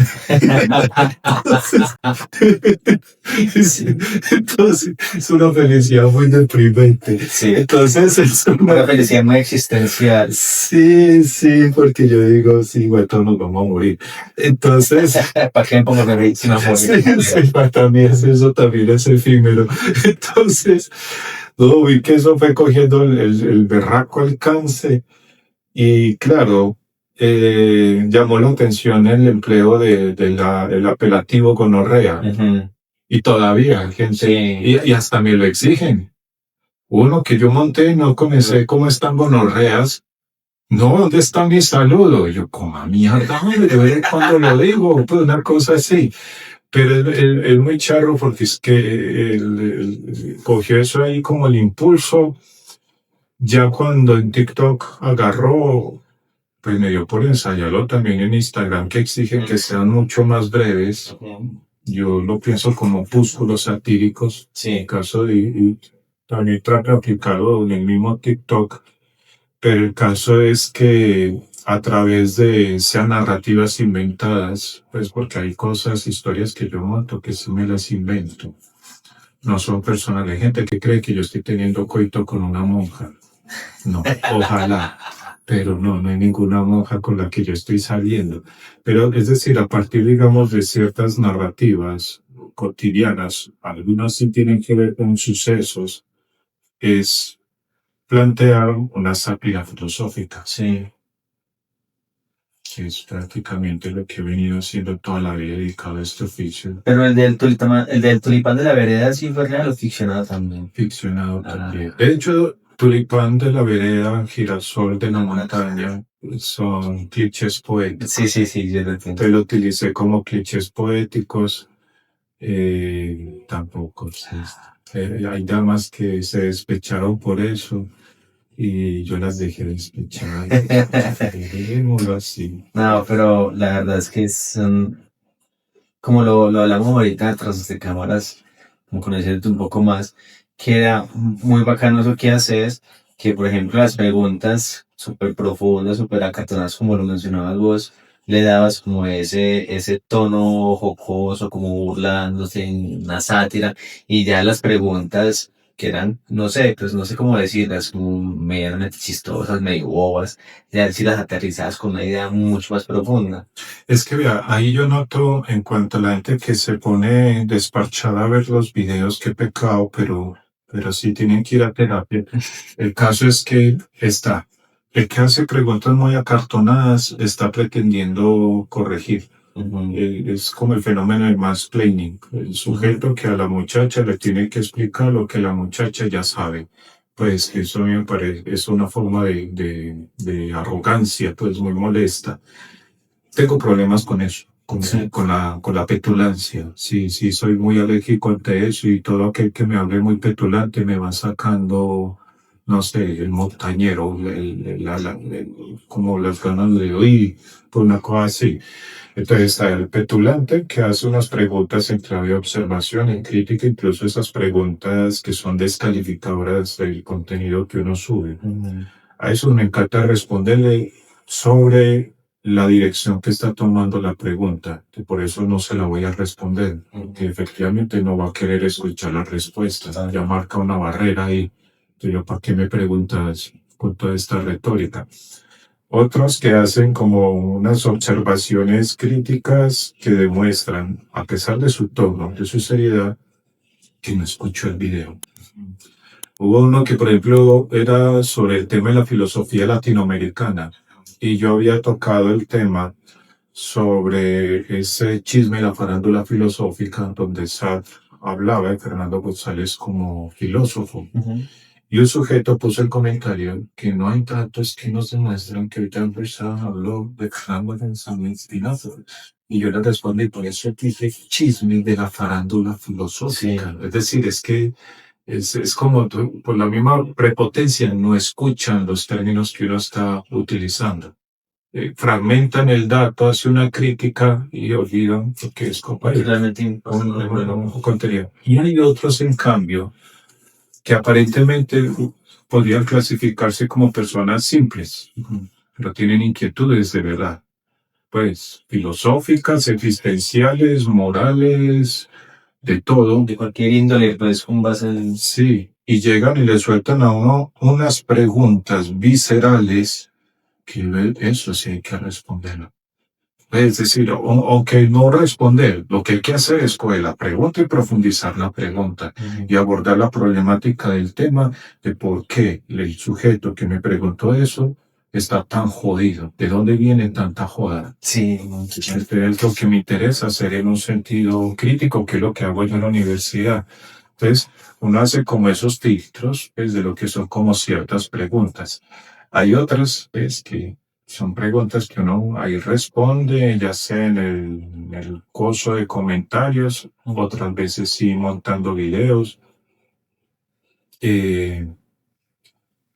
A: Entonces, es una felicidad muy deprimente.
B: Sí.
A: Entonces, es
B: Una felicidad muy existencial.
A: Sí, porque yo digo, sí, bueno, todos nos vamos a morir. Entonces,
B: ¿Para qué me pongo de reír si me muero?
A: sí, también eso también es efímero. Entonces, no, vi que eso fue cogiendo el berraco alcance. Y claro, llamó la atención el empleo del apelativo gonorrea. Y todavía hay gente,
B: Sí.
A: y hasta me lo exigen. Uno que yo monté, no comencé cómo están gonorreas. No, ¿dónde está mi saludo? Y yo, como mierda, hombre, cuando lo digo, pues una cosa así. Pero es muy charro porque es que cogió eso ahí como el impulso. Ya cuando en TikTok agarró, pues me dio por ensayarlo también en Instagram, que exigen que sean mucho más breves. Yo lo pienso como opúsculos satíricos.
B: Sí.
A: En caso y también trato de aplicarlo en el mismo TikTok. Pero el caso es que a través de sean narrativas inventadas, pues porque hay cosas, historias que yo monto que sí me las invento. No son personales. Hay gente que cree que yo estoy teniendo coito con una monja. No, ojalá. Pero no hay ninguna monja con la que yo estoy saliendo. Pero es decir, a partir, digamos, de ciertas narrativas cotidianas, algunas sí tienen que ver con sucesos, es plantear una sátira filosófica.
B: Sí.
A: Que es prácticamente lo que he venido haciendo toda la vida dedicado a este oficio.
B: Pero el del tulipán de la vereda sí fue real o ficcionado también.
A: Ficcionado también. De hecho, Tulipán de la vereda, Girasol de la montaña, son clichés poéticos.
B: Sí, yo lo entiendo.
A: Te lo utilicé como clichés poéticos. Tampoco. Hay damas que se despecharon por eso y yo las dejé despechadas. Dejémoslo así.
B: No, pero la verdad es que son como lo hablamos ahorita tras de cámaras, como conocerte un poco más, que era muy bacano eso que haces, que por ejemplo las preguntas súper profundas, súper acatonadas, como lo mencionabas vos, le dabas como ese tono jocoso, como burlándose en una sátira, y ya las preguntas que eran, no sé, pues no sé cómo decirlas, como medianamente chistosas, medio bobas, ya si las aterrizabas con una idea mucho más profunda.
A: Es que vea, ahí yo noto en cuanto a la gente que se pone desparchada a ver los videos, qué pecado, pero sí tienen que ir a terapia. El caso es que el que hace preguntas muy acartonadas está pretendiendo corregir.
B: Ujú.
A: Es como el fenómeno del mansplaining, el sujeto que a la muchacha le tiene que explicar lo que la muchacha ya sabe. Pues eso a mí me parece, es una forma de arrogancia, pues muy molesta. Tengo problemas con eso,
B: Sí.
A: con la petulancia. Sí, sí, soy muy alérgico ante eso y todo aquel que me hable muy petulante me va sacando, no sé, el montañero, como las ganas de oír, por una cosa así. Entonces está el petulante que hace unas preguntas en clave de observación, en crítica, incluso esas preguntas que son descalificadoras del contenido que uno sube.
B: Ujú.
A: A eso me encanta responderle sobre la dirección que está tomando la pregunta, que por eso no se la voy a responder, porque efectivamente no va a querer escuchar la respuesta, ya marca una barrera ahí. Entonces, yo, ¿para qué me preguntas con toda esta retórica? Otros que hacen como unas observaciones críticas que demuestran, a pesar de su tono, de su seriedad, que no escuchó el video. Hubo uno que, por ejemplo, era sobre el tema de la filosofía latinoamericana y yo había tocado el tema sobre ese chisme de la farándula filosófica donde Sad hablaba de Fernando González como filósofo.
B: Ujú.
A: Y un sujeto puso el comentario que no hay datos que nos demuestran que William Persson habló de Fernando González filósofo. Y yo le respondí, por eso dice chisme de la farándula filosófica.
B: Sí.
A: Es decir, es que es como por la misma prepotencia no escuchan los términos que uno está utilizando. Fragmentan el dato, hace una crítica y olvidan lo que es
B: Porque
A: compañero.
B: realmente impacta en el vuelo.
A: Un contenido. Y hay otros, en cambio, que aparentemente podrían clasificarse como personas simples, pero tienen inquietudes de verdad, pues filosóficas, existenciales, morales, de todo.
B: De cualquier índole, pues con base en...
A: Sí, y llegan y le sueltan a uno unas preguntas viscerales que eso sí hay que responderlo. Es decir, aunque no responder, lo que hay que hacer es coger la pregunta y profundizar la pregunta y abordar la problemática del tema de por qué el sujeto que me preguntó eso está tan jodido, de dónde viene tanta joda.
B: Sí,
A: Entonces, es lo que me interesa hacer en un sentido crítico, que es lo que hago yo en la universidad. Entonces, uno hace como esos filtros, pues, de lo que son como ciertas preguntas. Hay otras, pues, que son preguntas que uno ahí responde, ya sea en el coso de comentarios, otras veces sí montando videos. Eh,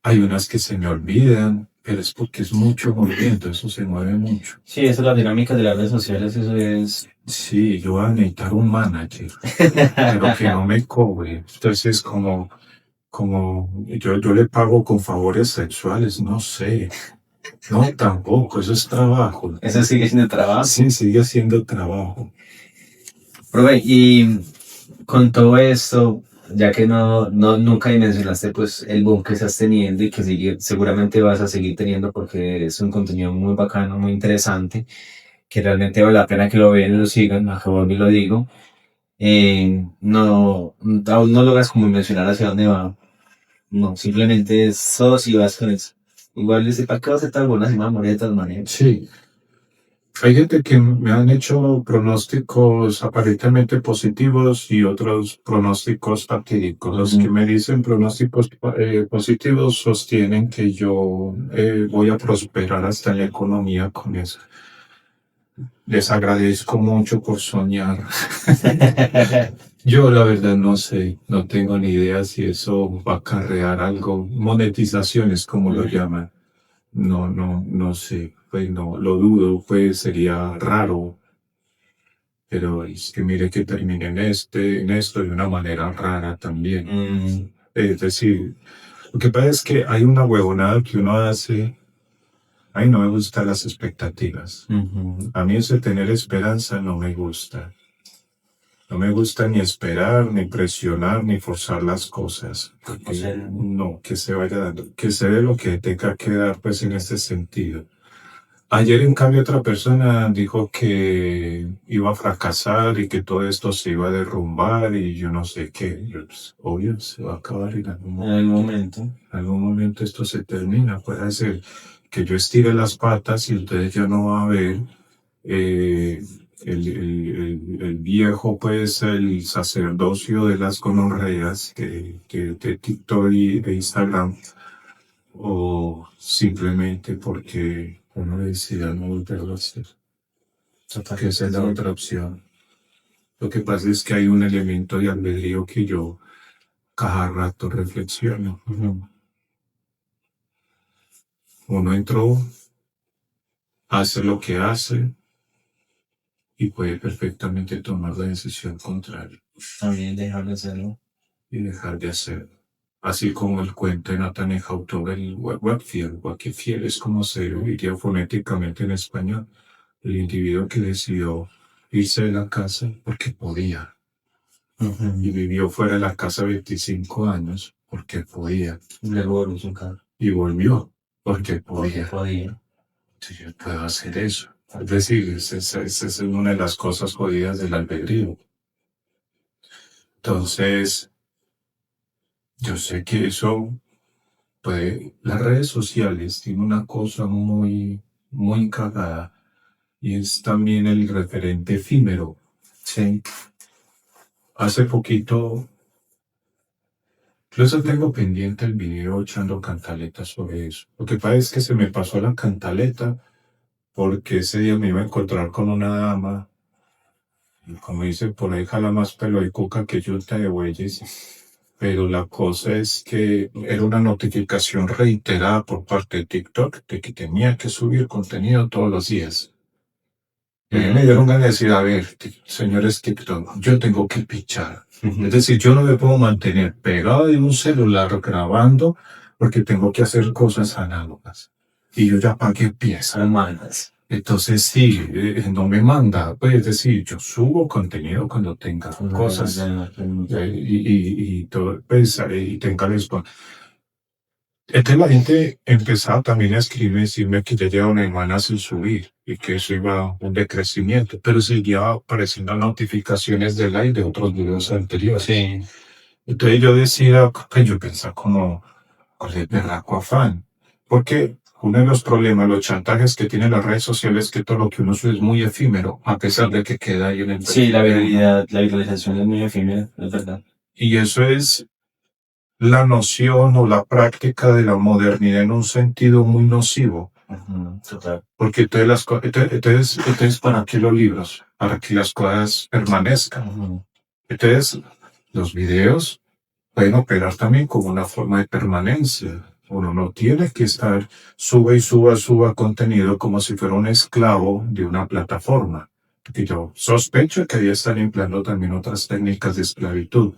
A: Hay unas que se me olvidan, pero es porque es mucho movimiento, eso se mueve mucho.
B: sí, esa es la dinámica de las redes sociales, eso es...
A: Sí, yo voy a necesitar un manager, pero que no me cobre. Entonces, yo le pago con favores sexuales, no sé. No, tampoco, eso es trabajo.
B: Eso sigue siendo trabajo.
A: Sí, sigue siendo trabajo.
B: Profe, y con todo esto, ya que nunca mencionaste pues el boom que estás teniendo y que seguramente vas a seguir teniendo porque es un contenido muy bacano, muy interesante, que realmente vale la pena que lo vean y lo sigan, a favor y lo digo. Aún no logras como mencionar hacia dónde va. No, simplemente sos y vas con eso. Igual ese para qué va a ser tan buena si me voy a morir de todas maneras.
A: Sí, hay gente que me han hecho pronósticos aparentemente positivos y otros pronósticos fatídicos. Los que me dicen pronósticos positivos sostienen que yo voy a prosperar hasta en la economía con eso. Les agradezco mucho por soñar. Yo la verdad no sé, no tengo ni idea si eso va a acarrear algo, monetizaciones como lo llaman. No sé, pues no, lo dudo, pues sería raro. pero es que mire que terminé en esto de una manera rara también. Es decir, lo que pasa es que hay una huevonada que uno hace. Ay, no me gustan las expectativas. A mí ese tener esperanza no me gusta. No me gusta ni esperar, ni presionar, ni forzar las cosas.
B: O sea,
A: No, que se vaya dando, que se dé lo que tenga que dar, pues en este sentido. Ayer, en cambio, otra persona dijo que iba a fracasar y que todo esto se iba a derrumbar y yo no sé qué. Yo, pues, obvio, se va a acabar en algún
B: en algún
A: momento.
B: momento.
A: En algún momento esto se termina. Puede ser que yo estire las patas y entonces ya no va a haber el viejo, pues, el sacerdocio de las gonorreas de TikTok y de Instagram, o simplemente porque uno decida no volverlo a hacer. Que esa es la otra opción. Lo que pasa es que hay un elemento de albedrío que yo cada rato reflexiono. Uno entró, hace lo que hace y puede perfectamente tomar la decisión contraria
B: También dejar de hacerlo.
A: y dejar de hacerlo. Así como el cuento de Nathaniel Hawthorne, el Wakefield es como se diría fonéticamente en español, el individuo que decidió irse de la casa porque podía. Y vivió fuera de la casa 25 años porque podía.
B: Luego volvió a su casa.
A: Y volvió porque podía.
B: Podía.
A: Si yo puedo hacer eso. Es decir, esa es una de las cosas jodidas del albedrío. Entonces, yo sé que eso puede. Las redes sociales tienen una cosa muy, muy cagada y es también el referente efímero.
B: Sí.
A: Hace poquito, incluso tengo pendiente el video echando cantaletas sobre eso. Lo que pasa es que se me pasó la cantaleta porque ese día me iba a encontrar con una dama. Y como dice por ahí, jala más pelo de cuca que yunta de bueyes. Pero la cosa es que era una notificación reiterada por parte de TikTok de que tenía que subir contenido todos los días. Y a mí me dieron ganas de decir, a ver, señores TikTok, yo tengo que pichar. Es decir, yo no me puedo mantener pegado de un celular grabando porque tengo que hacer cosas análogas. Y yo ya pagué piezas.
B: Mandas.
A: Entonces sí, no me manda, pues es decir, yo subo contenido cuando tenga cosas y todo, pues, y tenga entonces la gente empezaba también a escribirme, decirme que ya lleva una semana sin subir y que eso iba un decrecimiento, pero seguía apareciendo notificaciones de like de otros videos anteriores.
B: Sí.
A: Entonces yo decía, que yo pensaba como, con el berraco afán, porque uno de los problemas, los chantajes que tienen las redes sociales es que todo lo que uno sube es muy efímero, a pesar de que queda ahí en el
B: Sí, la viralización es muy efímera, es verdad.
A: Y eso es la noción o la práctica de la modernidad en un sentido muy nocivo.
B: Total.
A: Porque entonces, ¿para qué los libros? Para que las cosas permanezcan. Entonces, los videos pueden operar también como una forma de permanencia. Uno no tiene que estar suba y suba contenido como si fuera un esclavo de una plataforma. Y yo sospecho que ahí están empleando también otras técnicas de esclavitud.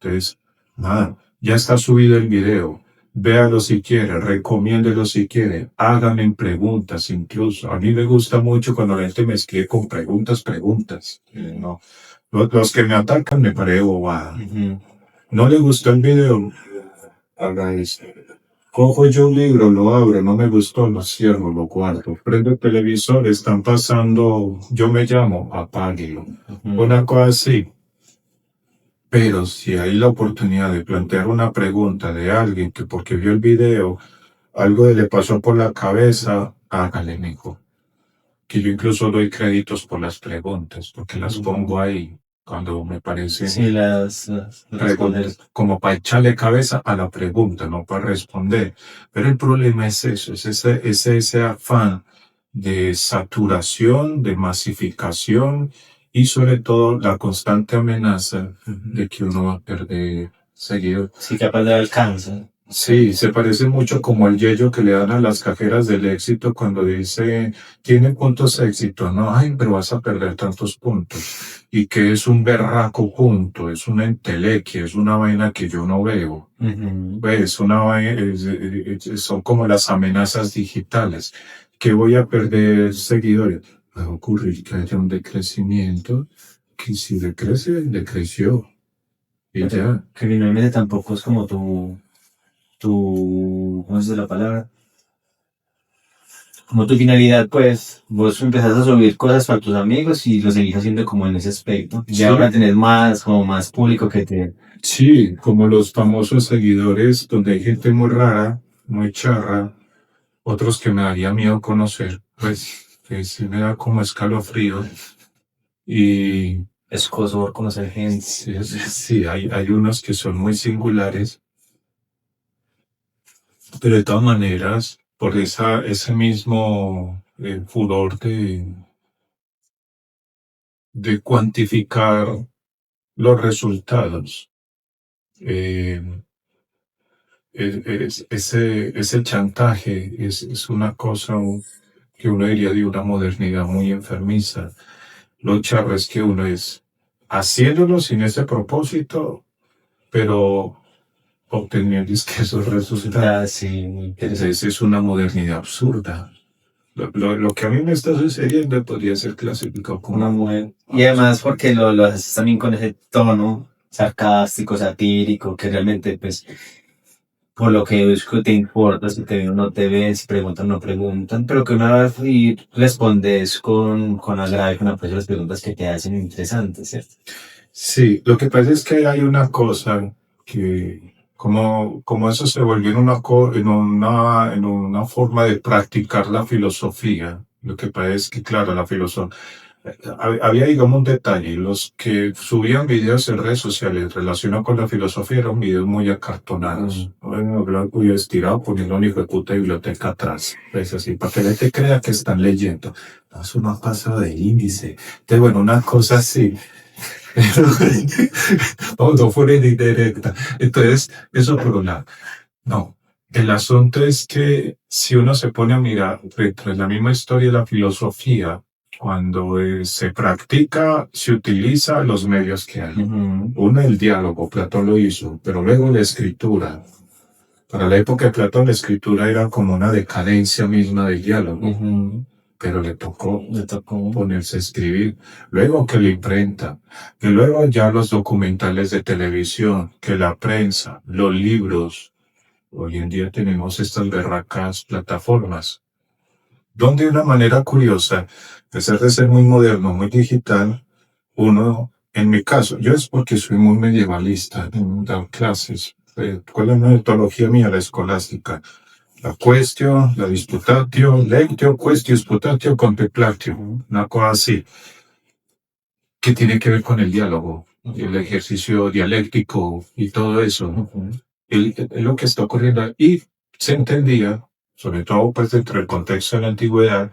A: Entonces, nada, ya está subido el video. Véalo si quiere, recomiéndelo si quiere, háganme preguntas incluso. A mí me gusta mucho cuando la gente me escribe con preguntas. No. Los que me atacan me parece bobada. ¿No le gustó el video? Haga eso. Cojo yo un libro, lo abro, no me gustó, lo cierro, lo guardo. Prendo el televisor, están pasando, yo me llamo, apáguelo. Una cosa así. Pero si hay la oportunidad de plantear una pregunta de alguien que porque vio el video, algo le pasó por la cabeza, hágale, mijo. Que yo incluso doy créditos por las preguntas, porque las pongo ahí cuando me parece.
B: Sí, las
A: preguntas, como para echarle cabeza a la pregunta, no para responder. Pero el problema es eso, es ese afán de saturación, de masificación y sobre todo la constante amenaza de que uno va a perder seguidores.
B: Sí, capaz de alcance.
A: Sí, se parece mucho como el yello que le dan a las cajeras del éxito cuando dice, tiene puntos éxito, no, ay, pero vas a perder tantos puntos. Y que es un berraco punto, es una entelequia, es una vaina que yo no veo. Pues una vaina, son como las amenazas digitales, que voy a perder seguidores. Va a ocurrir que haya un decrecimiento, que si decrece, decreció. Y
B: Pero
A: ya.
B: que finalmente tampoco es como ¿cómo se dice la palabra? Como tu finalidad, pues, vos empezás a subir cosas para tus amigos y lo seguís haciendo como en ese aspecto. Ya
A: Sí,
B: ahora tenés más, como más público que te...
A: sí, como los famosos seguidores donde hay gente muy rara, muy charra, otros que me daría miedo conocer, pues que sí me da como escalofrío. Y
B: Es coso conocer gente.
A: sí, sí, hay unos que son muy singulares, pero de todas maneras, por ese mismo furor de cuantificar los resultados, eh, ese chantaje es una cosa que uno diría de una modernidad muy enfermiza. Lo charro es que uno es haciéndolo sin ese propósito, pero obteniendo es que esos resultados.
B: Ah, sí, muy interesante.
A: Entonces es una modernidad absurda. Lo que a mí me está sucediendo podría ser clasificado
B: Una
A: como
B: mujer. Y además porque lo haces también con ese tono sarcástico, satírico, que realmente, pues, por lo que es que te importa si te ven o no te ven, si preguntan o no preguntan, pero que una vez y respondes con agrado y con aprecio las preguntas que te hacen interesantes, ¿cierto?
A: Sí, lo que pasa es que hay una cosa que, como eso se volvió en una forma de practicar la filosofía, lo que pasa es que, claro, la filosofía, había, digamos, un detalle, los que subían videos en redes sociales relacionados con la filosofía eran videos muy acartonados, bueno, hablando muy estirado, poniendo una hijo de puta biblioteca atrás, es así, para que la gente crea que están leyendo. No, eso no ha pasado de índice. Entonces, bueno, una cosa así. Vamos, no fue ni directa. Entonces, eso por un lado. No, el asunto es que si uno se pone a mirar dentro de la misma historia de la filosofía, cuando se practica, se utiliza los medios que hay. Uno, el diálogo, Platón lo hizo, pero luego la escritura. Para la época de Platón, la escritura era como una decadencia misma del diálogo, pero le tocó ponerse a escribir. Luego que la imprenta, que luego ya los documentales de televisión, que la prensa, los libros. Hoy en día tenemos estas berracas plataformas, donde de una manera curiosa, a pesar de ser muy moderno, muy digital, uno, en mi caso, yo es porque soy muy medievalista, en dar clases. ¿Cuál es la metodología mía? La escolástica. La questio, la disputatio, lectio, questio, disputatio, contemplatio. Una cosa así, que tiene que ver con el diálogo, el ejercicio dialéctico y todo eso, ¿no? Lo que está ocurriendo. Y se entendía, sobre todo pues dentro del contexto de la antigüedad,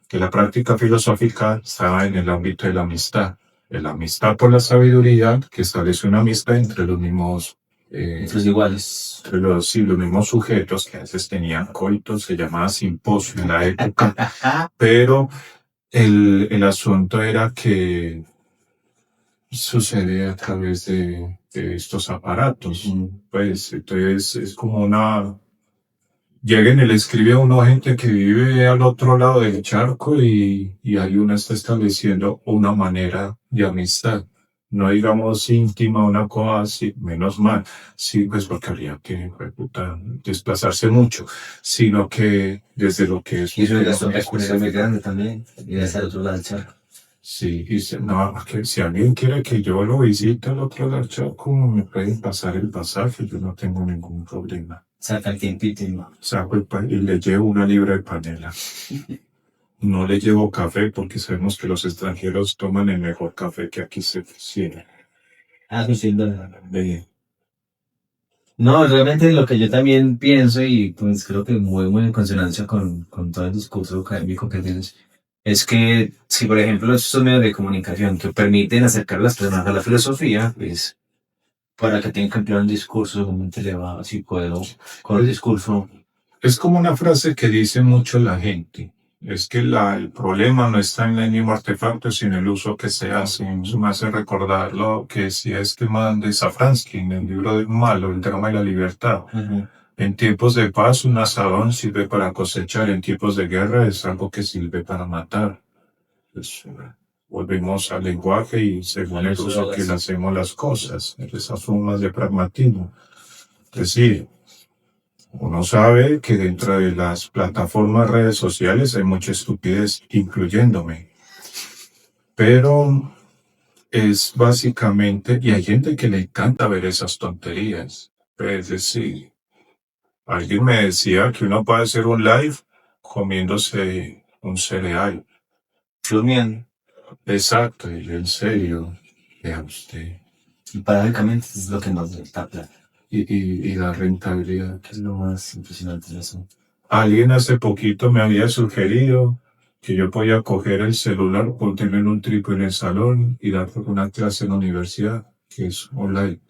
A: que la práctica filosófica estaba en el ámbito de la amistad. La amistad por la sabiduría, que establece una amistad entre los mismos,
B: Entre iguales.
A: entre los mismos sujetos que a veces tenían coitos, se llamaba simposio en la época, pero el asunto era que sucede a través de estos aparatos. Pues entonces es como llega en el escribe a uno gente que vive al otro lado del charco y ahí uno está estableciendo una manera de amistad. No digamos íntima, una cosa así, menos mal, sí, pues porque habría que puta, desplazarse mucho, sino que desde lo que es
B: Y eso
A: un
B: es
A: tema
B: un recurso muy grande también, ir hasta el otro lado del charco.
A: sí, no, que si alguien quiere que yo lo visite al otro lado del charco, me pueden pasar el pasaje, yo no tengo ningún problema.
B: Saca el tiempito y no.
A: Saco y le llevo una libra de panela. No le llevo café porque sabemos que los extranjeros toman el mejor café que aquí se cocina.
B: Ah, sí, sin duda. No, realmente lo que yo también pienso y pues creo que muy en consonancia con todo el discurso académico que tienes, es que si por ejemplo estos medios de comunicación que permiten acercar a las personas a la filosofía, pues para que tenga que emplear un discurso seguramente le va, si puedo, con el discurso.
A: Es como una frase que dice mucho la gente. Es que el problema no está en el mismo artefacto, sino en el uso que se hace. Eso me hace recordar lo que decía este man de Safransky en el libro del malo, el drama y la libertad. En tiempos de paz, un asadón sirve para cosechar. En tiempos de guerra es algo que sirve para matar. Pues, volvemos al lenguaje y según el uso que le hacemos las cosas. Esas formas de pragmatismo. Es decir, uno sabe que dentro de las plataformas redes sociales hay mucha estupidez, incluyéndome. Pero es básicamente, y hay gente que le encanta ver esas tonterías. Es decir, alguien me decía que uno puede hacer un live comiéndose un cereal.
B: Durmiendo.
A: Exacto, y en serio, vea usted.
B: Y paradójicamente es lo que nos da plata.
A: Y la rentabilidad.
B: Que es lo más impresionante de eso.
A: Alguien hace poquito me había sugerido que yo podía coger el celular, ponerlo en un trípode en el salón y dar una clase en la universidad, que es online.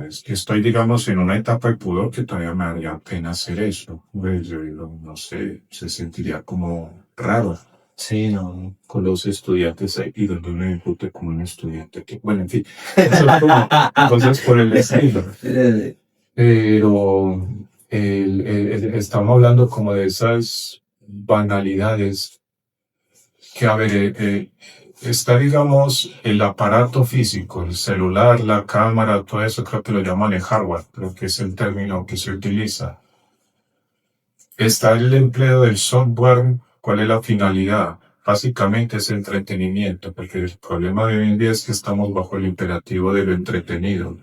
A: Es que estoy, digamos, en una etapa de pudor que todavía me haría pena hacer eso. Pues yo digo, no sé, se sentiría como raro.
B: Sí, no.
A: Con los estudiantes ahí y donde uno impute como un estudiante que, bueno, en fin, eso es como cosas por el estilo. Pero estamos hablando como de esas banalidades que, a ver, está, digamos, el aparato físico, el celular, la cámara, todo eso creo que lo llaman el hardware, creo que es el término que se utiliza. Está el empleo del software, ¿cuál es la finalidad? Básicamente es entretenimiento, porque el problema de hoy en día es que estamos bajo el imperativo de lo entretenido.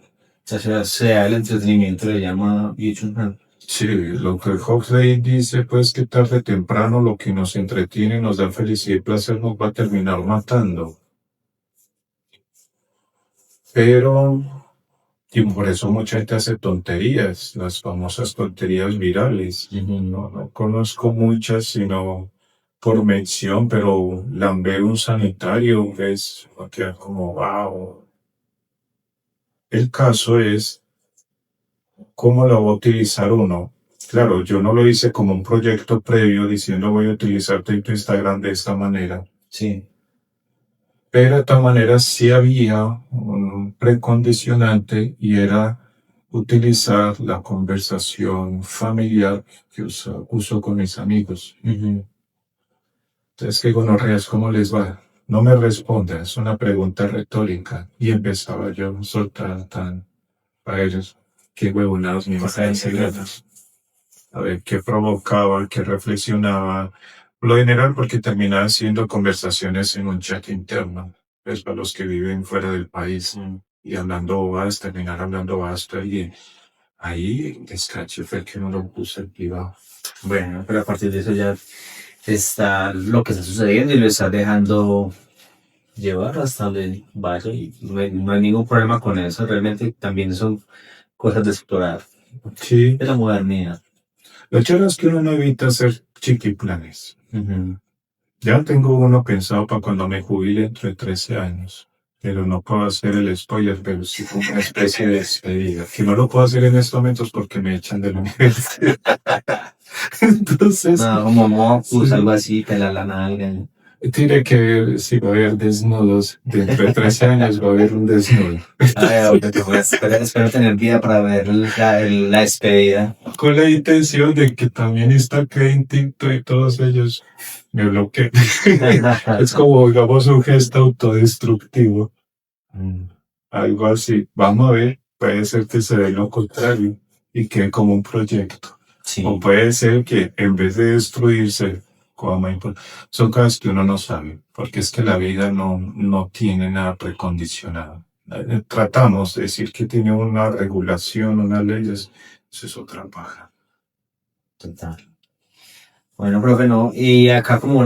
B: O sea, el entretenimiento le llama YouTube.
A: Sí, lo que Huxley dice, pues que tarde o temprano lo que nos entretiene, nos da felicidad y placer, nos va a terminar matando. Pero, y por eso mucha gente hace tonterías, las famosas tonterías virales. No conozco muchas, sino por mención, pero lamber un sanitario es como, wow. El caso es cómo lo va a utilizar uno. Claro, yo no lo hice como un proyecto previo diciendo voy a utilizar tu Instagram de esta manera.
B: Sí.
A: Pero de esta manera sí había un precondicionante y era utilizar la conversación familiar que uso con mis amigos. Entonces, ¿qué gonorreas? ¿Cómo les va? No me responda, es una pregunta retórica. Y empezaba yo a soltar a ellos. Qué huevonados me iban a enseñar. A ver qué provocaba, qué reflexionaba. Por lo general, porque terminaba haciendo conversaciones en un chat interno. Es para los que viven fuera del país. Y hablando bobadas, terminar hablando basta. Y ahí, descache fue el que no lo puse en privado.
B: Bueno, pero a partir de eso ya está lo que está sucediendo y lo está dejando llevar hasta donde vaya y no hay ningún problema con eso. Realmente también son cosas de explorar.
A: Sí.
B: De la modernidad.
A: Lo chévere es que uno no evita hacer chiquiplanes. Ya tengo uno pensado para cuando me jubile entre 13 años. Pero no puedo hacer el spoiler, pero sí como una especie de despedida. Que no lo puedo hacer en estos momentos porque me echan de la universidad. Entonces.
B: No, como mocus, algo así, pelar la nalga.
A: Tiene que ver si va a haber desnudos. Dentro de 13 años va a haber un desnudo.
B: Espero tener vida para ver la despedida.
A: Con la intención de que también está Kevin Tinto y todos ellos me bloqueen. Es como, digamos, un gesto autodestructivo. Algo así. Vamos a ver. Puede ser que se dé lo contrario y quede como un proyecto.
B: Sí.
A: O puede ser que en vez de destruirse, son cosas que uno no sabe, porque es que la vida no tiene nada precondicionado. Tratamos de decir que tiene una regulación, unas leyes, eso es otra paja.
B: Total. Bueno, profe, no, y acá como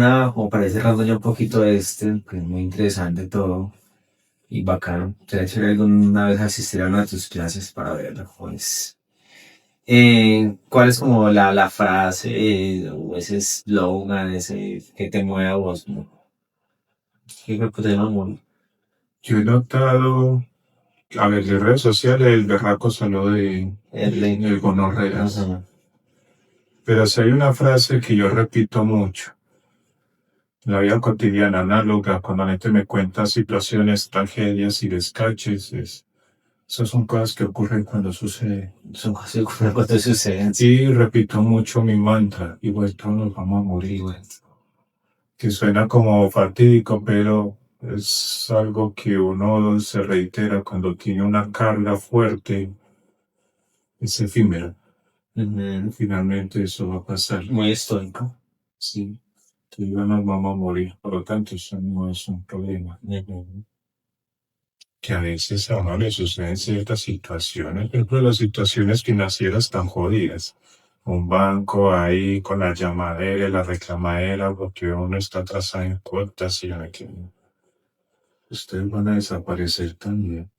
B: para ir cerrando ya un poquito que es muy interesante todo y bacano. ¿Te hecho alguna vez asistir a una de tus clases para verlo? Pues, ¿cuál es como la frase o ese eslogan, ese que te mueve a vos, ¿no? ¿Qué te mueve?
A: Yo he notado A ver, de redes sociales el berraco salió
B: El
A: de gonorreas.
B: Ajá.
A: Pero si hay una frase que yo repito mucho, en la vida cotidiana, análoga, cuando la gente me cuenta situaciones, tragedias y descaches, esas son cosas que ocurren cuando sucede.
B: Son cosas que cuando suceden.
A: Y repito mucho mi mantra, igual todos nos vamos a morir. Que suena como fatídico, pero es algo que uno se reitera cuando tiene una carga fuerte, es efímera. Finalmente eso va a pasar.
B: Muy estoico.
A: Sí, que igual nos vamos a morir, por lo tanto eso no es un problema. Que a veces a uno le suceden ciertas situaciones, por ejemplo las situaciones financieras tan jodidas. Un banco ahí con la llamadera y la reclamadera porque uno está atrasado en cuotas y que ustedes van a desaparecer también.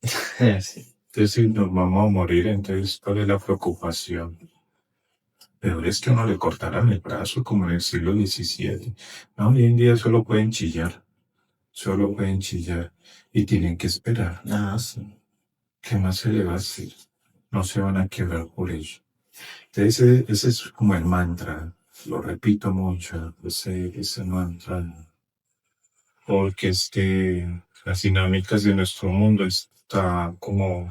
B: Sí.
A: Entonces si nos vamos a morir, entonces ¿cuál es la preocupación? Peor es que a uno le cortaran el brazo como en el siglo XVII. No, hoy en día solo pueden chillar y tienen que esperar.
B: Ah, sí.
A: ¿Qué más se le va a hacer? No se van a quebrar por ello. Entonces ese es como el mantra, lo repito mucho, ese mantra, porque las dinámicas de nuestro mundo están como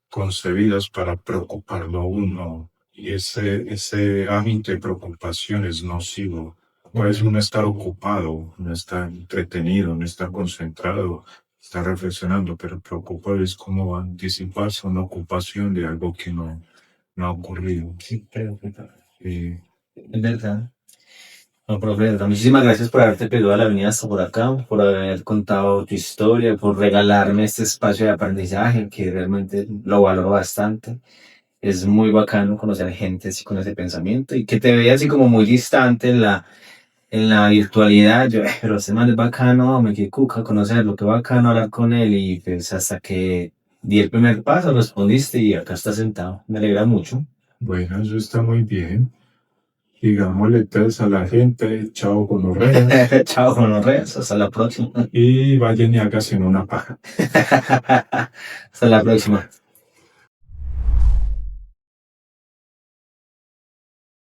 A: concebidas para preocuparlo a uno, y ese ámbito de preocupación es nocivo. Puede uno estar ocupado, no estar entretenido, no estar concentrado, estar reflexionando, pero preocupado es como anticiparse a una ocupación de algo que no ha ocurrido.
B: Sí, pero
A: Eh,
B: es verdad. No, profe, de verdad, muchísimas gracias por haberte pegado a la avenida hasta por acá, por haber contado tu historia, por regalarme este espacio de aprendizaje que realmente lo valoro bastante. Es muy bacano conocer gente así con ese pensamiento y que te veía así como muy distante en la virtualidad. Yo, pero ese man es bacano, me quedé cuca conocerlo, qué bacano hablar con él y pues hasta que di el primer paso respondiste y acá estás sentado. Me alegra mucho.
A: bueno, eso está muy bien. Digámosle entonces a la gente, chao gonorrea,
B: Chao, gonorreas, hasta la próxima.
A: y vayan y háganse una paja.
B: Hasta la próxima.